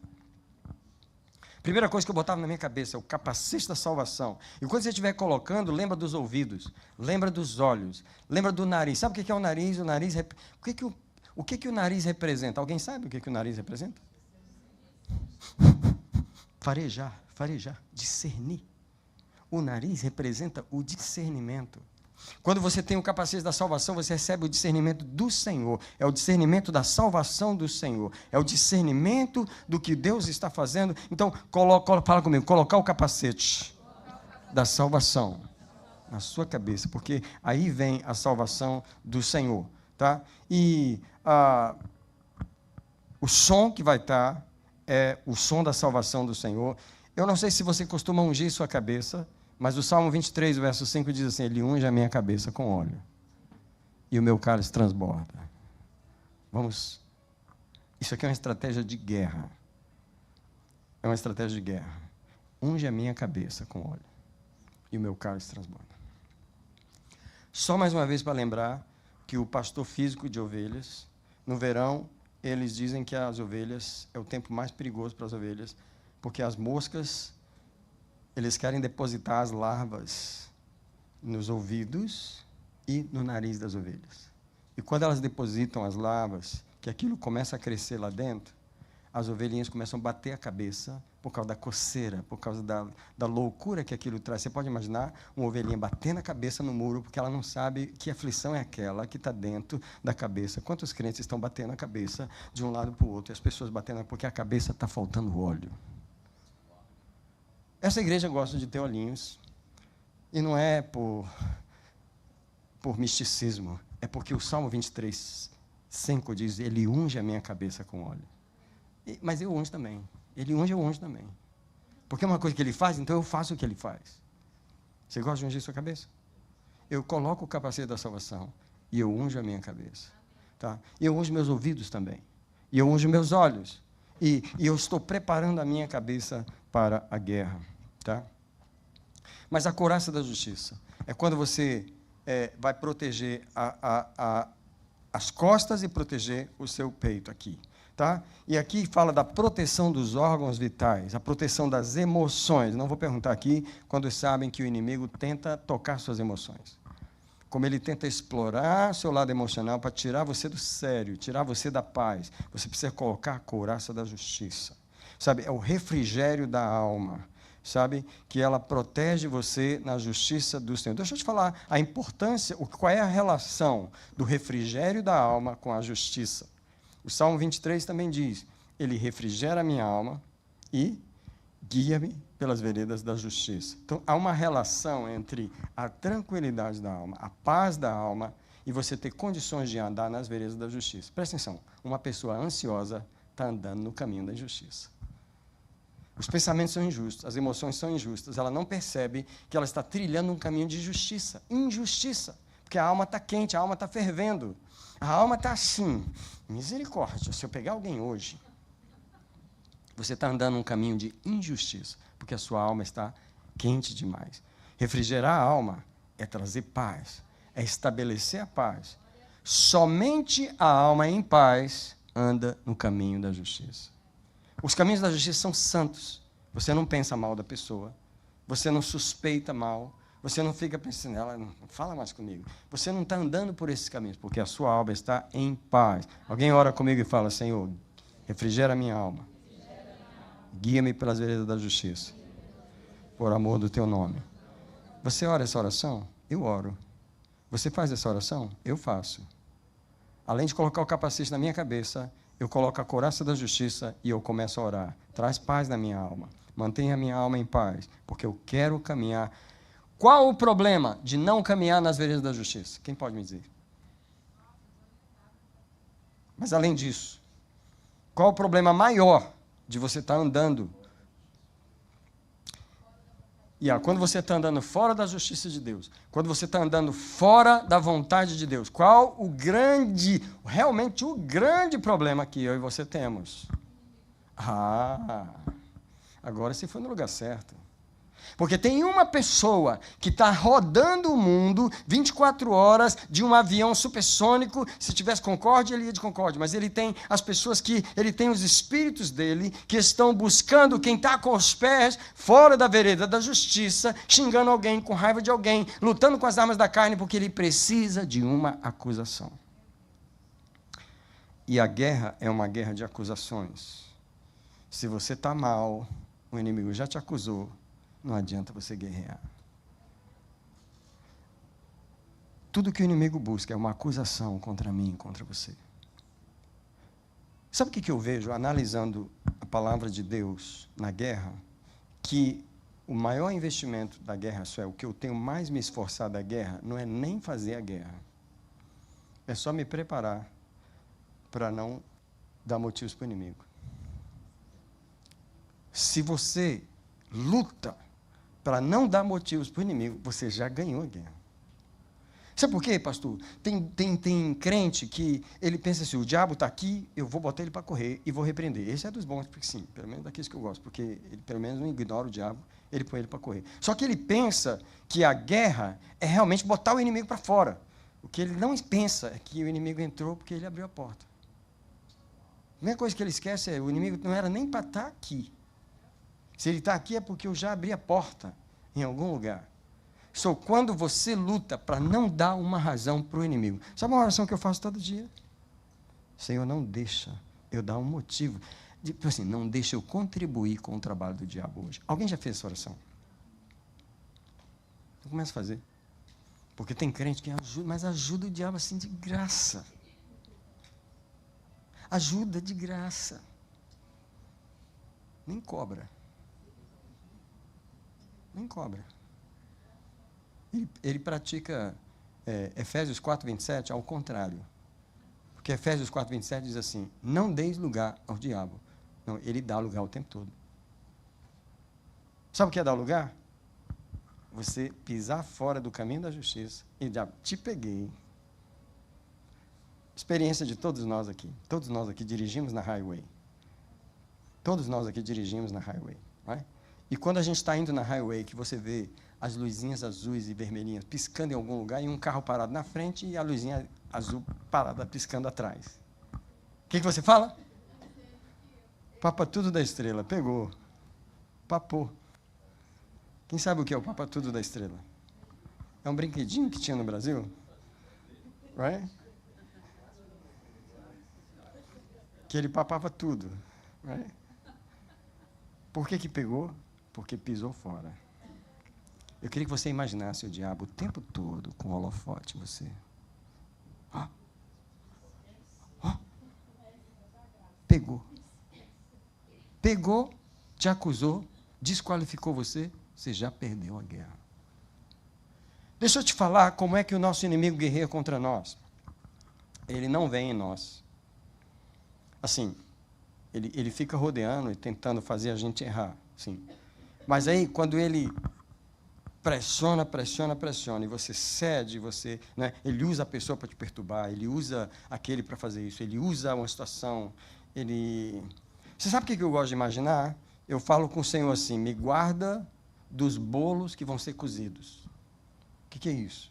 Primeira coisa que eu botava na minha cabeça é o capacete da salvação. E quando você estiver colocando, lembra dos ouvidos, lembra dos olhos, lembra do nariz. Sabe o que é o nariz? O que o nariz representa? Alguém sabe o que o nariz representa? Farejar, discernir. O nariz representa o discernimento. Quando você tem o capacete da salvação, você recebe o discernimento do Senhor. É o discernimento da salvação do Senhor. É o discernimento do que Deus está fazendo. Então, fala comigo, colocar o capacete da salvação na sua cabeça, porque aí vem a salvação do Senhor. Tá? E o som que vai estar é o som da salvação do Senhor. Eu não sei se você costuma ungir sua cabeça, mas o Salmo 23, verso 5 diz assim: Ele unge a minha cabeça com óleo e o meu cálice transborda. Vamos. Isso aqui é uma estratégia de guerra. É uma estratégia de guerra. Unge a minha cabeça com óleo e o meu cálice transborda. Só mais uma vez para lembrar que o pastor físico de ovelhas, no verão, eles dizem que as ovelhas é o tempo mais perigoso para as ovelhas, porque as moscas, eles querem depositar as larvas nos ouvidos e no nariz das ovelhas. E quando elas depositam as larvas, que aquilo começa a crescer lá dentro, as ovelhinhas começam a bater a cabeça por causa da coceira, por causa da loucura que aquilo traz. Você pode imaginar uma ovelhinha batendo a cabeça no muro, porque ela não sabe que aflição é aquela que está dentro da cabeça. Quantos crentes estão batendo a cabeça de um lado para o outro, e as pessoas batendo porque a cabeça está faltando óleo. Essa igreja gosta de ter olhinhos, e não é por misticismo, é porque o Salmo 23, 5 diz: Ele unge a minha cabeça com óleo. Mas eu unjo também. Ele unge, eu unjo também. Porque é uma coisa que ele faz, então eu faço o que ele faz. Você gosta de ungir sua cabeça? Eu coloco o capacete da salvação e eu unjo a minha cabeça. Tá? E eu unjo meus ouvidos também. E eu unjo meus olhos. E eu estou preparando a minha cabeça para a guerra. Tá? Mas a couraça da justiça é quando você vai proteger as costas e proteger o seu peito aqui. Tá? E aqui fala da proteção dos órgãos vitais, a proteção das emoções. Não vou perguntar aqui quando sabem que o inimigo tenta tocar suas emoções. Como ele tenta explorar seu lado emocional para tirar você do sério, tirar você da paz. Você precisa colocar a couraça da justiça. Sabe, é o refrigério da alma. Sabe, que ela protege você na justiça do Senhor. Deixa eu te falar a importância, qual é a relação do refrigério da alma com a justiça. O Salmo 23 também diz: Ele refrigera a minha alma e guia-me pelas veredas da justiça. Então, há uma relação entre a tranquilidade da alma, a paz da alma, e você ter condições de andar nas veredas da justiça. Presta atenção, uma pessoa ansiosa está andando no caminho da injustiça. Os pensamentos são injustos, as emoções são injustas, ela não percebe que ela está trilhando um caminho de justiça, injustiça, porque a alma está quente, a alma está fervendo, a alma está assim, misericórdia, se eu pegar alguém hoje, você está andando um caminho de injustiça, porque a sua alma está quente demais. Refrigerar a alma é trazer paz, é estabelecer a paz. Somente a alma em paz anda no caminho da justiça. Os caminhos da justiça são santos. Você não pensa mal da pessoa, você não suspeita mal, você não fica pensando, ela não fala mais comigo. Você não está andando por esses caminhos, porque a sua alma está em paz. Alguém ora comigo e fala: Senhor, refrigera a minha alma, Guia-me pelas veredas da justiça, por amor do teu nome. Você ora essa oração? Eu oro. Você faz essa oração? Eu faço. Além de colocar o capacete na minha cabeça, eu coloco a couraça da justiça e eu começo a orar. Traz paz na minha alma. Mantenha a minha alma em paz, porque eu quero caminhar. Qual o problema de não caminhar nas veredas da justiça? Quem pode me dizer? Mas além disso, qual o problema maior de você estar andando? Quando você está andando fora da justiça de Deus, quando você está andando fora da vontade de Deus, qual realmente o grande problema que eu e você temos? Agora você foi no lugar certo. Porque tem uma pessoa que está rodando o mundo 24 horas de um avião supersônico. Se tivesse Concorde, ele ia de Concorde. Mas ele tem as pessoas ele tem os espíritos dele que estão buscando quem está com os pés fora da vereda da justiça, xingando alguém, com raiva de alguém, lutando com as armas da carne, porque ele precisa de uma acusação. E a guerra é uma guerra de acusações. Se você está mal, o inimigo já te acusou. Não adianta você guerrear. Tudo que o inimigo busca é uma acusação contra mim, contra você. Sabe o que eu vejo, analisando a palavra de Deus na guerra? Que o maior investimento da guerra, isso é, o que eu tenho mais me esforçado da guerra, não é nem fazer a guerra. É só me preparar para não dar motivos para o inimigo. Se você luta para não dar motivos para o inimigo, você já ganhou a guerra. Sabe por quê, pastor? Tem crente que ele pensa assim, o diabo está aqui, eu vou botar ele para correr e vou repreender. Esse é dos bons, porque sim, pelo menos daqueles que eu gosto, porque ele pelo menos não ignora o diabo, ele põe ele para correr. Só que ele pensa que a guerra é realmente botar o inimigo para fora. O que ele não pensa é que o inimigo entrou porque ele abriu a porta. A primeira coisa que ele esquece é, o inimigo não era nem para estar aqui. Se ele está aqui é porque eu já abri a porta em algum lugar. Quando você luta para não dar uma razão para o inimigo. Sabe uma oração que eu faço todo dia? Senhor, não deixa eu dar um motivo. Assim, não deixa eu contribuir com o trabalho do diabo hoje. Alguém já fez essa oração? Eu começo a fazer. Porque tem crente que ajuda, mas ajuda o diabo assim de graça. Ajuda de graça. Nem cobra. Nem cobra. Ele pratica Efésios 4:27 ao contrário. Porque Efésios 4:27 diz assim, não deis lugar ao diabo. Não, ele dá lugar o tempo todo. Sabe o que é dar lugar? Você pisar fora do caminho da justiça e diabo, te peguei. Experiência de todos nós aqui. Todos nós aqui dirigimos na highway. Todos nós aqui dirigimos na highway. Não é? E quando a gente está indo na highway, que você vê as luzinhas azuis e vermelhinhas piscando em algum lugar, e um carro parado na frente e a luzinha azul parada piscando atrás. O que você fala? Papa tudo da estrela. Pegou. Papou. Quem sabe o que é o papa tudo da estrela? É um brinquedinho que tinha no Brasil. Right? Que ele papava tudo. Right? Por que pegou? Porque pisou fora. Eu queria que você imaginasse o diabo o tempo todo com holofote em você. Pegou. Pegou, te acusou, desqualificou você, você já perdeu a guerra. Deixa eu te falar como é que o nosso inimigo guerreia contra nós. Ele não vem em nós. Assim, ele fica rodeando e tentando fazer a gente errar. Sim. Mas aí, quando ele pressiona, e você cede, né, ele usa a pessoa para te perturbar, ele usa aquele para fazer isso, ele usa uma situação, Você sabe o que eu gosto de imaginar? Eu falo com o Senhor assim, me guarda dos bolos que vão ser cozidos. O que é isso?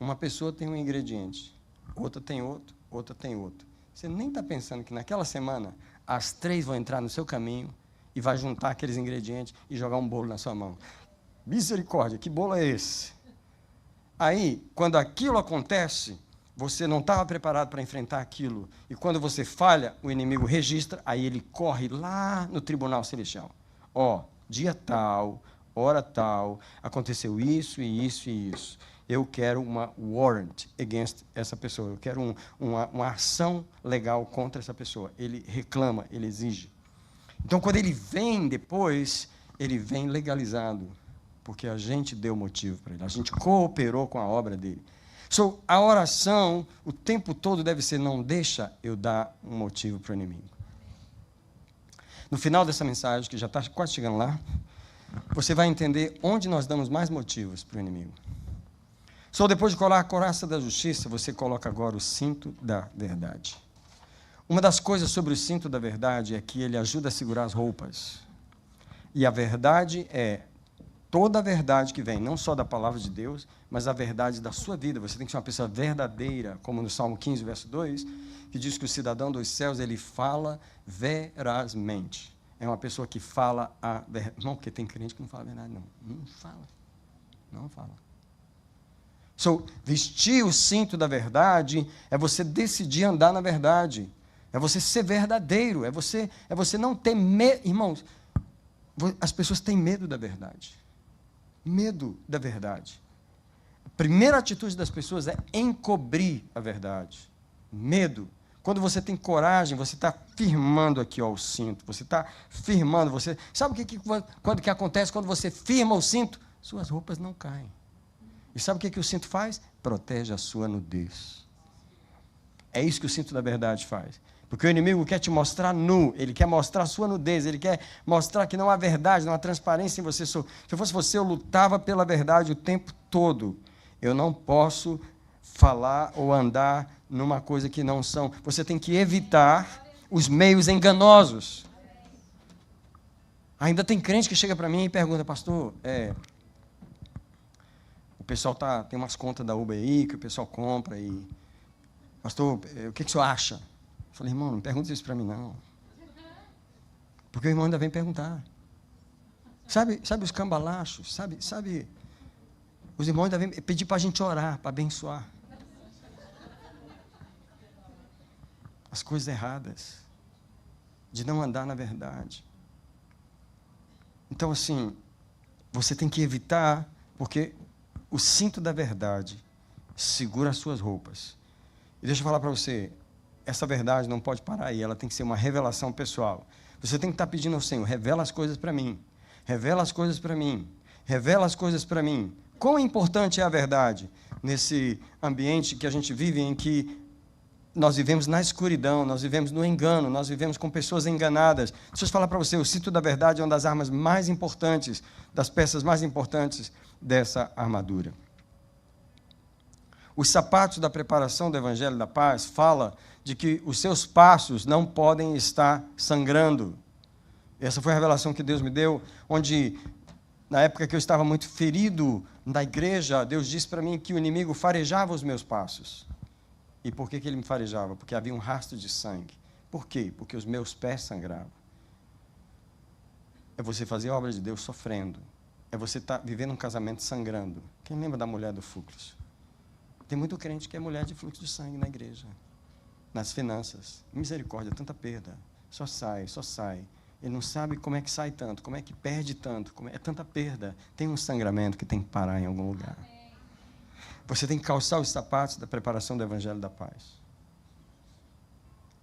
Uma pessoa tem um ingrediente, outra tem outro, outra tem outro. Você nem está pensando que naquela semana as 3 vão entrar no seu caminho e vai juntar aqueles ingredientes e jogar um bolo na sua mão. Misericórdia, que bolo é esse? Aí, quando aquilo acontece, você não estava preparado para enfrentar aquilo, e quando você falha, o inimigo registra, aí ele corre lá no tribunal celestial. Dia tal, hora tal, aconteceu isso e isso e isso. Eu quero uma warrant against essa pessoa, eu quero uma ação legal contra essa pessoa. Ele reclama, ele exige. Então, quando ele vem depois, ele vem legalizado, porque a gente deu motivo para ele, a gente cooperou com a obra dele. A oração, o tempo todo deve ser, não deixa eu dar um motivo para o inimigo. No final dessa mensagem, que já está quase chegando lá, você vai entender onde nós damos mais motivos para o inimigo. Depois de colar a couraça da justiça, você coloca agora o cinto da verdade. Uma das coisas sobre o cinto da verdade é que ele ajuda a segurar as roupas. E a verdade é toda a verdade que vem, não só da palavra de Deus, mas a verdade da sua vida. Você tem que ser uma pessoa verdadeira, como no Salmo 15, verso 2, que diz que o cidadão dos céus, ele fala verazmente. É uma pessoa que fala a verdade. Não, porque tem crente que não fala a verdade, não. Não fala. Não fala. Vestir o cinto da verdade é você decidir andar na verdade. É você ser verdadeiro. É você não ter medo. Irmãos, as pessoas têm medo da verdade. Medo da verdade. A primeira atitude das pessoas é encobrir a verdade. Medo. Quando você tem coragem, você está firmando aqui o cinto. Você está firmando. Sabe o que acontece quando você firma o cinto? Suas roupas não caem. E sabe o que o cinto faz? Protege a sua nudez. É isso que o cinto da verdade faz. Porque o inimigo quer te mostrar nu, ele quer mostrar a sua nudez, ele quer mostrar que não há verdade, não há transparência em você. Se eu fosse você, eu lutava pela verdade o tempo todo. Eu não posso falar ou andar numa coisa que não são. Você tem que evitar os meios enganosos. Ainda tem crente que chega para mim e pergunta, pastor, o pessoal tem umas contas da Uber aí que o pessoal compra e... Pastor, o que o senhor acha? Eu falei, irmão, não pergunta isso para mim, não. Porque o irmão ainda vem perguntar. Sabe os cambalachos? Sabe? Os irmãos ainda vêm pedir para a gente orar, para abençoar. As coisas erradas. De não andar na verdade. Então, assim, você tem que evitar, porque o cinto da verdade segura as suas roupas. E deixa eu falar para você, essa verdade não pode parar aí, ela tem que ser uma revelação pessoal. Você tem que estar pedindo ao Senhor, revela as coisas para mim, revela as coisas para mim, revela as coisas para mim. Quão importante é a verdade nesse ambiente que a gente vive, em que nós vivemos na escuridão, nós vivemos no engano, nós vivemos com pessoas enganadas. Deixa eu falar para você, o cinto da verdade é uma das armas mais importantes, das peças mais importantes dessa armadura. Os sapatos da preparação do Evangelho da Paz fala de que os seus passos não podem estar sangrando. Essa foi a revelação que Deus me deu, onde, na época que eu estava muito ferido na igreja, Deus disse para mim que o inimigo farejava os meus passos. E por que ele me farejava? Porque havia um rastro de sangue. Por quê? Porque os meus pés sangravam. É você fazer a obra de Deus sofrendo. É você estar vivendo um casamento sangrando. Quem lembra da mulher do fluxo? Tem muito crente que é mulher de fluxo de sangue na igreja. Nas finanças. Misericórdia, tanta perda. Só sai. Ele não sabe como é que sai tanto, como é que perde tanto. É tanta perda. Tem um sangramento que tem que parar em algum lugar. Você tem que calçar os sapatos da preparação do Evangelho da Paz.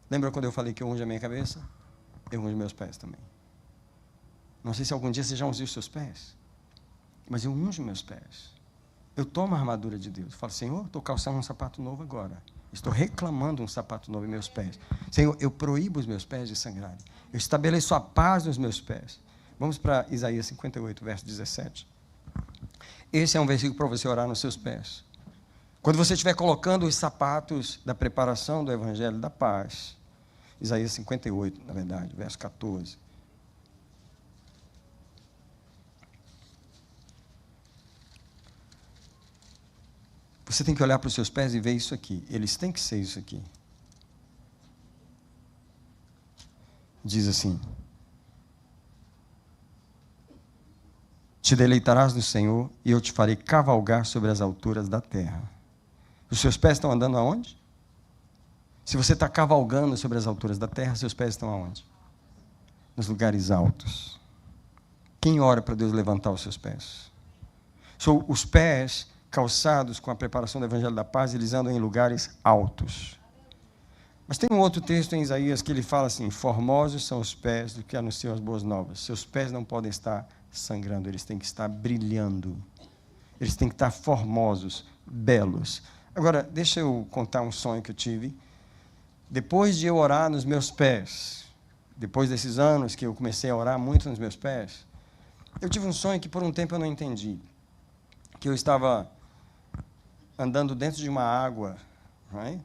Lembra quando eu falei que eu unjo a minha cabeça? Eu unjo meus pés também. Não sei se algum dia você já ungiu os seus pés, mas eu unjo meus pés. Eu tomo a armadura de Deus. Eu falo, Senhor, estou calçando um sapato novo agora. Estou reclamando um sapato novo em meus pés. Senhor, eu proíbo os meus pés de sangrarem. Eu estabeleço a paz nos meus pés. Vamos para Isaías 58, verso 17. Esse é um versículo para você orar nos seus pés. Quando você estiver colocando os sapatos da preparação do Evangelho da Paz, Isaías 58, na verdade, verso 14. Você tem que olhar para os seus pés e ver isso aqui. Eles têm que ser isso aqui. Diz assim: te deleitarás no Senhor, e eu te farei cavalgar sobre as alturas da terra. Os seus pés estão andando aonde? Se você está cavalgando sobre as alturas da terra, seus pés estão aonde? Nos lugares altos. Quem ora para Deus levantar os seus pés? São os pés calçados com a preparação do Evangelho da Paz, eles andam em lugares altos. Mas tem um outro texto em Isaías que ele fala assim: formosos são os pés do que anunciam as boas novas. Seus pés não podem estar sangrando, eles têm que estar brilhando. Eles têm que estar formosos, belos. Agora, deixa eu contar um sonho que eu tive. Depois de eu orar nos meus pés, depois desses anos que eu comecei a orar muito nos meus pés, eu tive um sonho que por um tempo eu não entendi. Que eu estava andando dentro de uma água, right?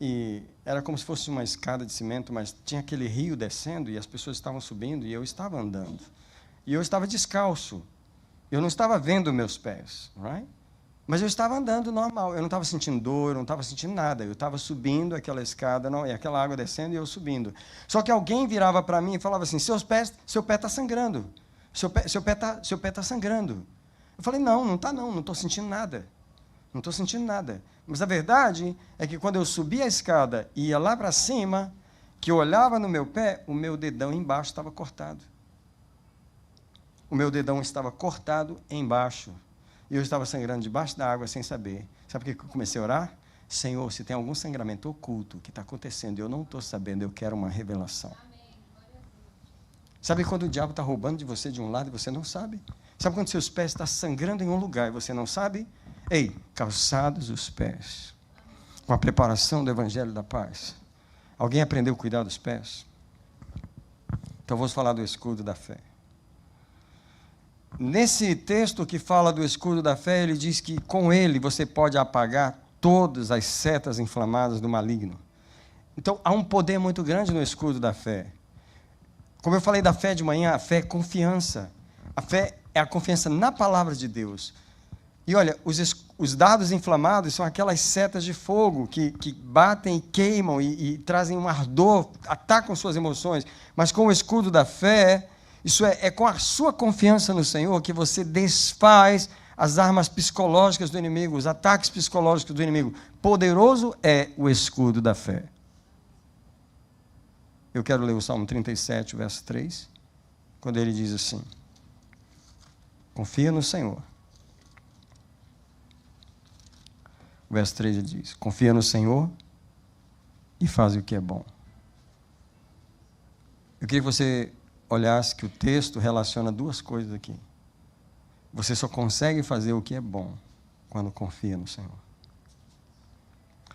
E era como se fosse uma escada de cimento, mas tinha aquele rio descendo e as pessoas estavam subindo e eu estava andando. E eu estava descalço. Eu não estava vendo meus pés, right? Mas eu estava andando normal. Eu não estava sentindo dor, eu não estava sentindo nada. Eu estava subindo aquela escada, não, e aquela água descendo e eu subindo. Só que alguém virava para mim e falava assim: seu pé está sangrando. Seu pé tá sangrando. Eu falei: não está não estou sentindo nada. Não estou sentindo nada. Mas a verdade é que quando eu subia a escada e ia lá para cima, que eu olhava no meu pé, o meu dedão embaixo estava cortado. O meu dedão estava cortado embaixo. E eu estava sangrando debaixo da água sem saber. Sabe por que eu comecei a orar? Senhor, se tem algum sangramento oculto que está acontecendo, eu não estou sabendo, eu quero uma revelação. Sabe quando o diabo está roubando de você de um lado e você não sabe? Sabe quando seus pés estão sangrando em um lugar e você não sabe? Ei, calçados os pés, com a preparação do Evangelho da Paz. Alguém aprendeu a cuidar dos pés? Então vamos falar do escudo da fé. Nesse texto que fala do escudo da fé, ele diz que com ele você pode apagar todas as setas inflamadas do maligno. Então há um poder muito grande no escudo da fé. Como eu falei da fé de manhã, a fé é confiança. A fé é a confiança na palavra de Deus. E olha, os dardos inflamados são aquelas setas de fogo que batem e queimam e trazem um ardor, atacam suas emoções. Mas com o escudo da fé, isso é com a sua confiança no Senhor que você desfaz as armas psicológicas do inimigo, os ataques psicológicos do inimigo. Poderoso é o escudo da fé. Eu quero ler o Salmo 37, verso 3, quando ele diz assim: confia no Senhor. O verso 3 ele diz: confia no Senhor e faz o que é bom. Eu queria que você olhasse que o texto relaciona duas coisas aqui. Você só consegue fazer o que é bom quando confia no Senhor.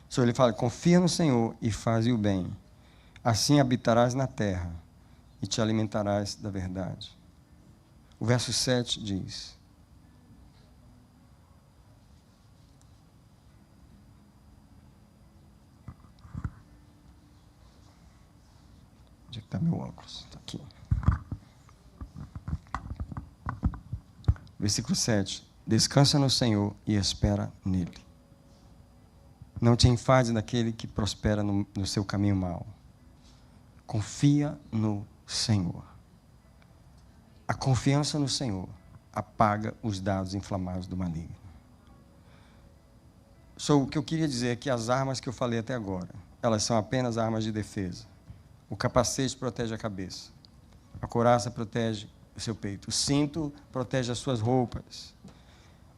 Então ele fala: confia no Senhor e faz o bem. Assim habitarás na terra e te alimentarás da verdade. O verso 7 diz: onde é que está meu óculos? Está aqui. Versículo 7. Descansa no Senhor e espera nele. Não te enfades daquele que prospera no seu caminho mau. Confia no Senhor. A confiança no Senhor apaga os dardos inflamados do maligno. O que eu queria dizer é que as armas que eu falei até agora, elas são apenas armas de defesa. O capacete protege a cabeça. A couraça protege o seu peito. O cinto protege as suas roupas.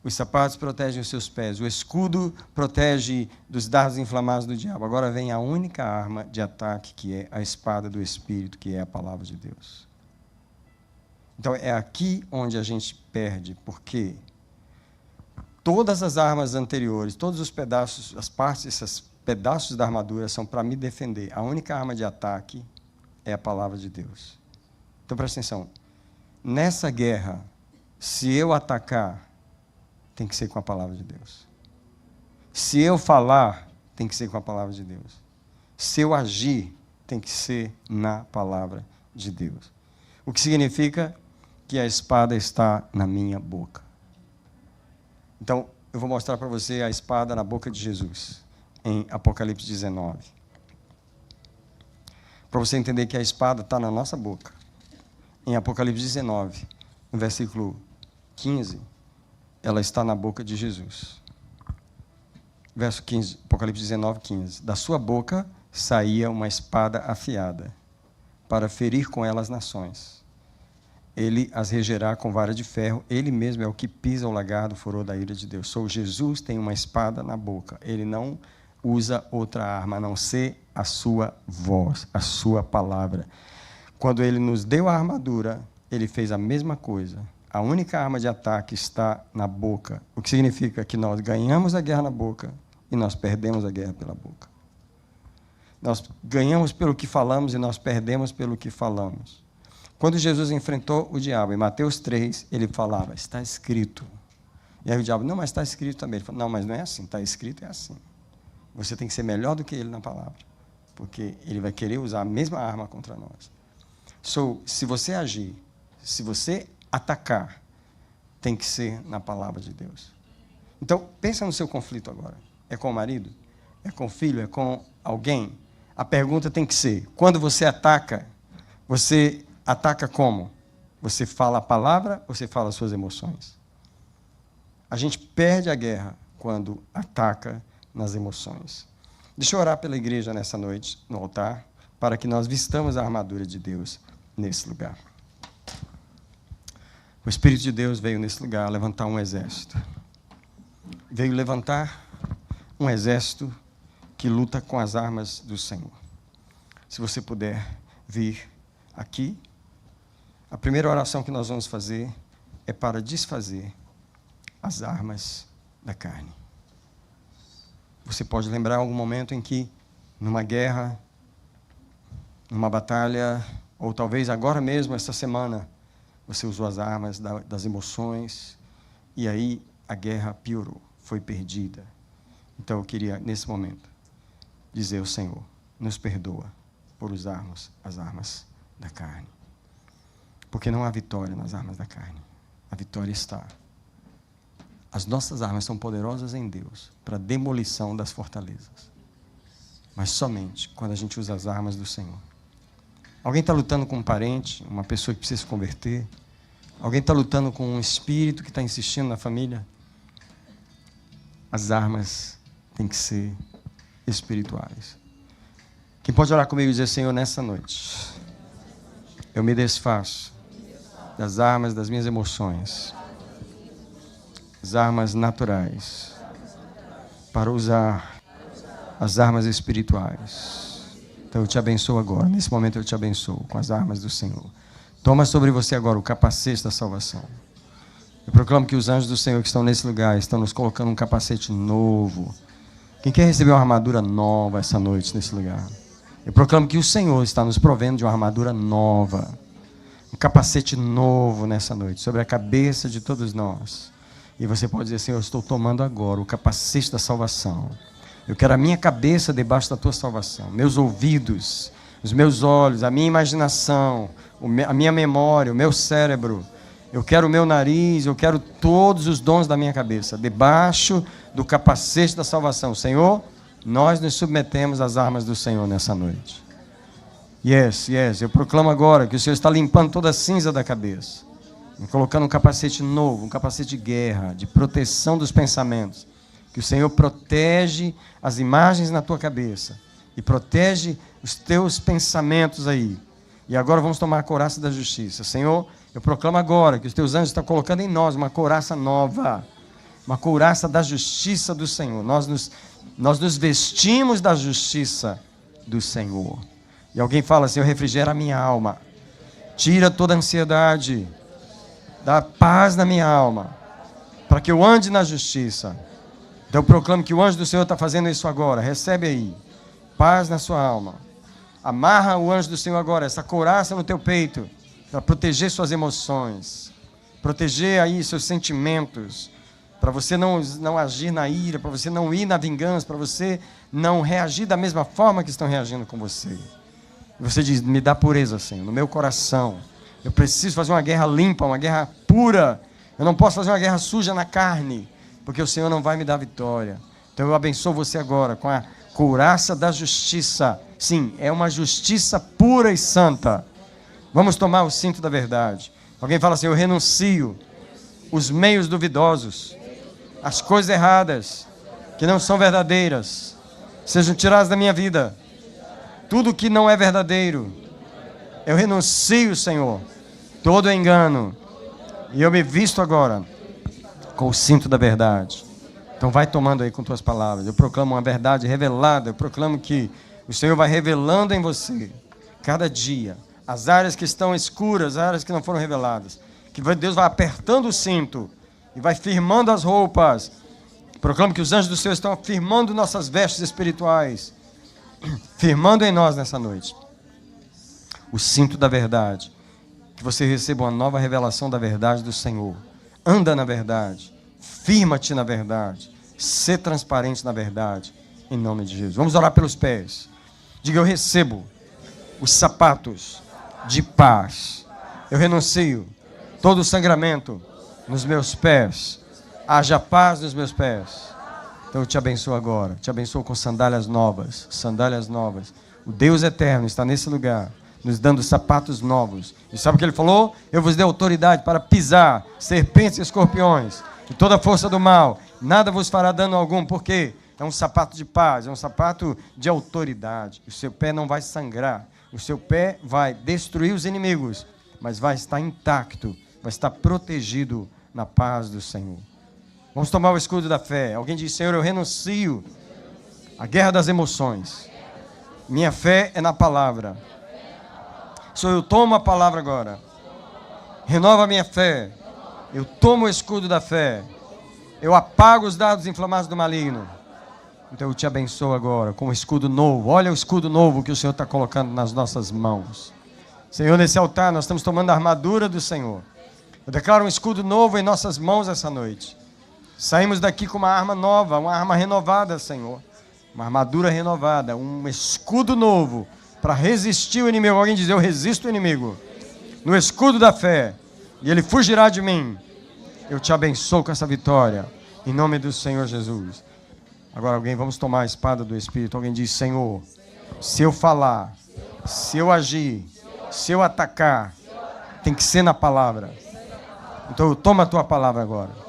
Os sapatos protegem os seus pés. O escudo protege dos dardos inflamados do diabo. Agora vem a única arma de ataque, que é a espada do Espírito, que é a palavra de Deus. Então, é aqui onde a gente perde, porque todas as armas anteriores, todos os pedaços, as partes, esses pedaços da armadura são para me defender. A única arma de ataque é a palavra de Deus. Então, presta atenção. Nessa guerra, se eu atacar, tem que ser com a palavra de Deus. Se eu falar, tem que ser com a palavra de Deus. Se eu agir, tem que ser na palavra de Deus. O que significa que a espada está na minha boca. Então, eu vou mostrar para você a espada na boca de Jesus, em Apocalipse 19. Para você entender que a espada está na nossa boca. Em Apocalipse 19, no versículo 15, ela está na boca de Jesus. verso 15, Apocalipse 19, 15. Da sua boca saía uma espada afiada, para ferir com ela as nações. Ele as regerá com vara de ferro, ele mesmo é o que pisa o lagar do furor da ira de Deus. Sou Jesus, tem uma espada na boca. Ele não usa outra arma, a não ser a sua voz, a sua palavra. Quando ele nos deu a armadura, ele fez a mesma coisa. A única arma de ataque está na boca, o que significa que nós ganhamos a guerra na boca e nós perdemos a guerra pela boca. Nós ganhamos pelo que falamos e nós perdemos pelo que falamos. Quando Jesus enfrentou o diabo, em Mateus 3, ele falava, está escrito. E aí o diabo, não, mas está escrito também. Ele falou, não, mas não é assim, está escrito é assim. Você tem que ser melhor do que ele na palavra, porque ele vai querer usar a mesma arma contra nós. Se você agir, se você atacar, tem que ser na palavra de Deus. Então, pensa no seu conflito agora. É com o marido? É com o filho? É com alguém? A pergunta tem que ser, quando você ataca como? Você fala a palavra ou você fala as suas emoções? A gente perde a guerra quando ataca nas emoções. Deixa eu orar pela igreja nessa noite, no altar, para que nós vistamos a armadura de Deus nesse lugar. O Espírito de Deus veio nesse lugar levantar um exército. Veio levantar um exército que luta com as armas do Senhor. Se você puder vir aqui, a primeira oração que nós vamos fazer é para desfazer as armas da carne. Você pode lembrar algum momento em que, numa guerra, numa batalha, ou talvez agora mesmo, esta semana, você usou as armas das emoções, e aí a guerra piorou, foi perdida. Então eu queria, nesse momento, dizer ao Senhor, nos perdoa por usarmos as armas da carne. Porque não há vitória nas armas da carne. A vitória está. As nossas armas são poderosas em Deus para a demolição das fortalezas. Mas somente quando a gente usa as armas do Senhor. Alguém está lutando com um parente, uma pessoa que precisa se converter? Alguém está lutando com um espírito que está insistindo na família? As armas têm que ser espirituais. Quem pode orar comigo e dizer, Senhor, nessa noite, eu me desfaço das armas das minhas emoções, as armas naturais, para usar as armas espirituais. Então eu te abençoo agora, nesse momento eu te abençoo com as armas do Senhor. Toma sobre você agora o capacete da salvação. Eu proclamo que os anjos do Senhor que estão nesse lugar estão nos colocando um capacete novo. Quem quer receber uma armadura nova essa noite nesse lugar? Eu proclamo que o Senhor está nos provendo de uma armadura nova, um capacete novo nessa noite, sobre a cabeça de todos nós. E você pode dizer, Senhor, eu estou tomando agora o capacete da salvação. Eu quero a minha cabeça debaixo da tua salvação, meus ouvidos, os meus olhos, a minha imaginação, a minha memória, o meu cérebro. Eu quero o meu nariz, eu quero todos os dons da minha cabeça, debaixo do capacete da salvação. Senhor, nós nos submetemos às armas do Senhor nessa noite. Yes. Eu proclamo agora que o Senhor está limpando toda a cinza da cabeça, colocando um capacete novo, um capacete de guerra, de proteção dos pensamentos. Que o Senhor protege as imagens na tua cabeça e protege os teus pensamentos aí. E agora vamos tomar a couraça da justiça. Senhor, eu proclamo agora que os teus anjos estão colocando em nós uma couraça nova, uma couraça da justiça do Senhor. Nós nos vestimos da justiça do Senhor. E alguém fala, Senhor, refrigera a minha alma, tira toda a ansiedade, dá paz na minha alma, para que eu ande na justiça. Então eu proclamo que o anjo do Senhor está fazendo isso agora. Recebe aí, paz na sua alma. Amarra o anjo do Senhor agora, essa couraça no teu peito, para proteger suas emoções, proteger aí seus sentimentos, para você não agir na ira, para você não ir na vingança, para você não reagir da mesma forma que estão reagindo com você. E você diz, me dá pureza, Senhor, no meu coração. Eu preciso fazer uma guerra limpa, uma guerra pura. Eu não posso fazer uma guerra suja na carne, porque o Senhor não vai me dar vitória. Então eu abençoo você agora com a couraça da justiça. Sim, é uma justiça pura e santa. Vamos tomar o cinto da verdade. Alguém fala assim, eu renuncio os meios duvidosos, as coisas erradas, que não são verdadeiras sejam tiradas da minha vida. Tudo que não é verdadeiro, eu renuncio, Senhor, todo engano, e eu me visto agora com o cinto da verdade. Então vai tomando aí com tuas palavras. Eu proclamo uma verdade revelada. Eu proclamo que o Senhor vai revelando em você, cada dia, as áreas que estão escuras, as áreas que não foram reveladas. Que Deus vai apertando o cinto e vai firmando as roupas. Proclamo que os anjos do Senhor estão firmando nossas vestes espirituais, firmando em nós nessa noite o cinto da verdade. Que você receba uma nova revelação da verdade do Senhor. Anda na verdade, firma-te na verdade, sê transparente na verdade, em nome de Jesus. Vamos orar pelos pés. Diga: eu recebo os sapatos de paz. Eu renuncio todo o sangramento nos meus pés. Haja paz nos meus pés. Então eu te abençoo agora. Te abençoo com sandálias novas. Sandálias novas. O Deus eterno está nesse lugar, nos dando sapatos novos. E sabe o que Ele falou? Eu vos dei autoridade para pisar serpentes e escorpiões. E toda a força do mal. Nada vos fará dano algum. Por quê? É um sapato de paz. É um sapato de autoridade. O seu pé não vai sangrar. O seu pé vai destruir os inimigos. Mas vai estar intacto. Vai estar protegido na paz do Senhor. Vamos tomar o escudo da fé. Alguém diz: Senhor, eu renuncio à guerra das emoções. Minha fé é na palavra. Senhor, eu tomo a palavra agora. Renova a minha fé. Eu tomo o escudo da fé. Eu apago os dardos inflamados do maligno. Então eu te abençoo agora com um escudo novo. Olha o escudo novo que o Senhor está colocando nas nossas mãos. Senhor, nesse altar nós estamos tomando a armadura do Senhor. Eu declaro um escudo novo em nossas mãos essa noite. Saímos daqui com uma arma nova, uma arma renovada, Senhor. Uma armadura renovada, um escudo novo para resistir o inimigo. Alguém diz: eu resisto o inimigo. No escudo da fé. E ele fugirá de mim. Eu te abençoo com essa vitória. Em nome do Senhor Jesus. Agora vamos tomar a espada do Espírito. Alguém diz: Senhor, se eu falar, se eu agir, se eu atacar, tem que ser na palavra. Então eu tomo a tua palavra agora.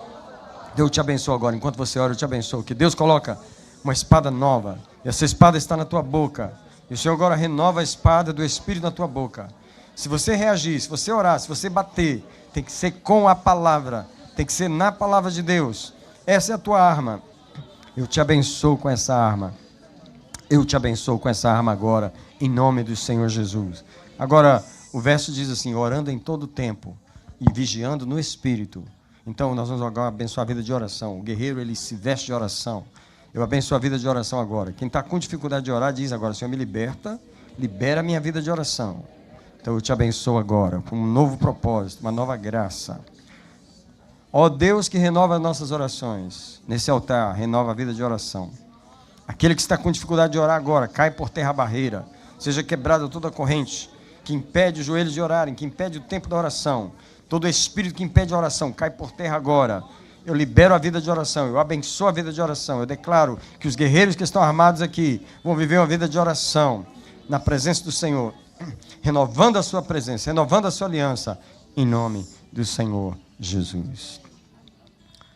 Deus te abençoe agora. Enquanto você ora, eu te abençoo. Que Deus coloca uma espada nova. E essa espada está na tua boca. E o Senhor agora renova a espada do Espírito na tua boca. Se você reagir, se você orar, se você bater, tem que ser com a palavra. Tem que ser na palavra de Deus. Essa é a tua arma. Eu te abençoo com essa arma. Eu te abençoo com essa arma agora, em nome do Senhor Jesus. Agora, o verso diz assim: orando em todo tempo e vigiando no Espírito. Então, nós vamos agora abençoar a vida de oração. O guerreiro, ele se veste de oração. Eu abençoo a vida de oração agora. Quem está com dificuldade de orar, diz agora: Senhor, me liberta, libera a minha vida de oração. Então, eu te abençoo agora, com um novo propósito, uma nova graça. Ó Deus que renova as nossas orações, nesse altar, renova a vida de oração. Aquele que está com dificuldade de orar agora, cai por terra a barreira, seja quebrada toda a corrente que impede os joelhos de orarem, que impede o tempo da oração. Todo espírito que impede a oração, cai por terra agora. Eu libero a vida de oração, eu abençoo a vida de oração. Eu declaro que os guerreiros que estão armados aqui vão viver uma vida de oração, na presença do Senhor, renovando a sua presença, renovando a sua aliança, em nome do Senhor Jesus.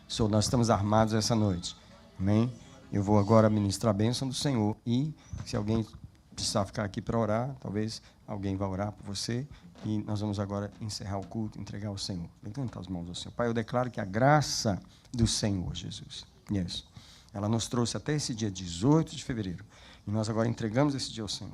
Senhor, nós estamos armados essa noite, amém? Eu vou agora ministrar a bênção do Senhor e se alguém precisar ficar aqui para orar, talvez alguém vá orar por você. E nós vamos agora encerrar o culto, entregar ao Senhor. Levanta as mãos ao Senhor. Pai, eu declaro que a graça do Senhor Jesus, ela nos trouxe até esse dia 18 de fevereiro. E nós agora entregamos esse dia ao Senhor.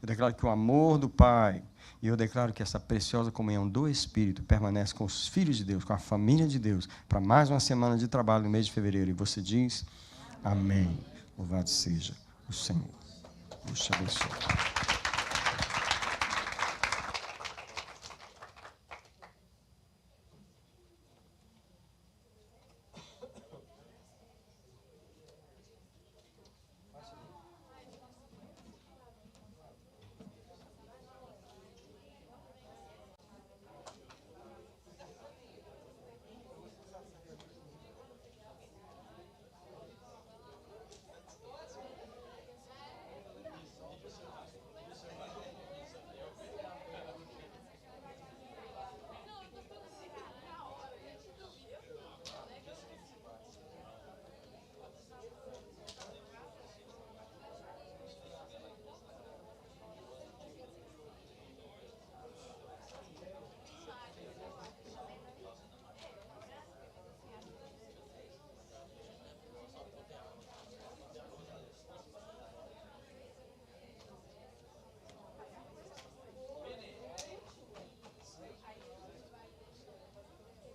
Eu declaro que o amor do Pai, e eu declaro que essa preciosa comunhão do Espírito permanece com os filhos de Deus, com a família de Deus, para mais uma semana de trabalho no mês de fevereiro. E você diz: amém. Louvado seja o Senhor. Deus te abençoe.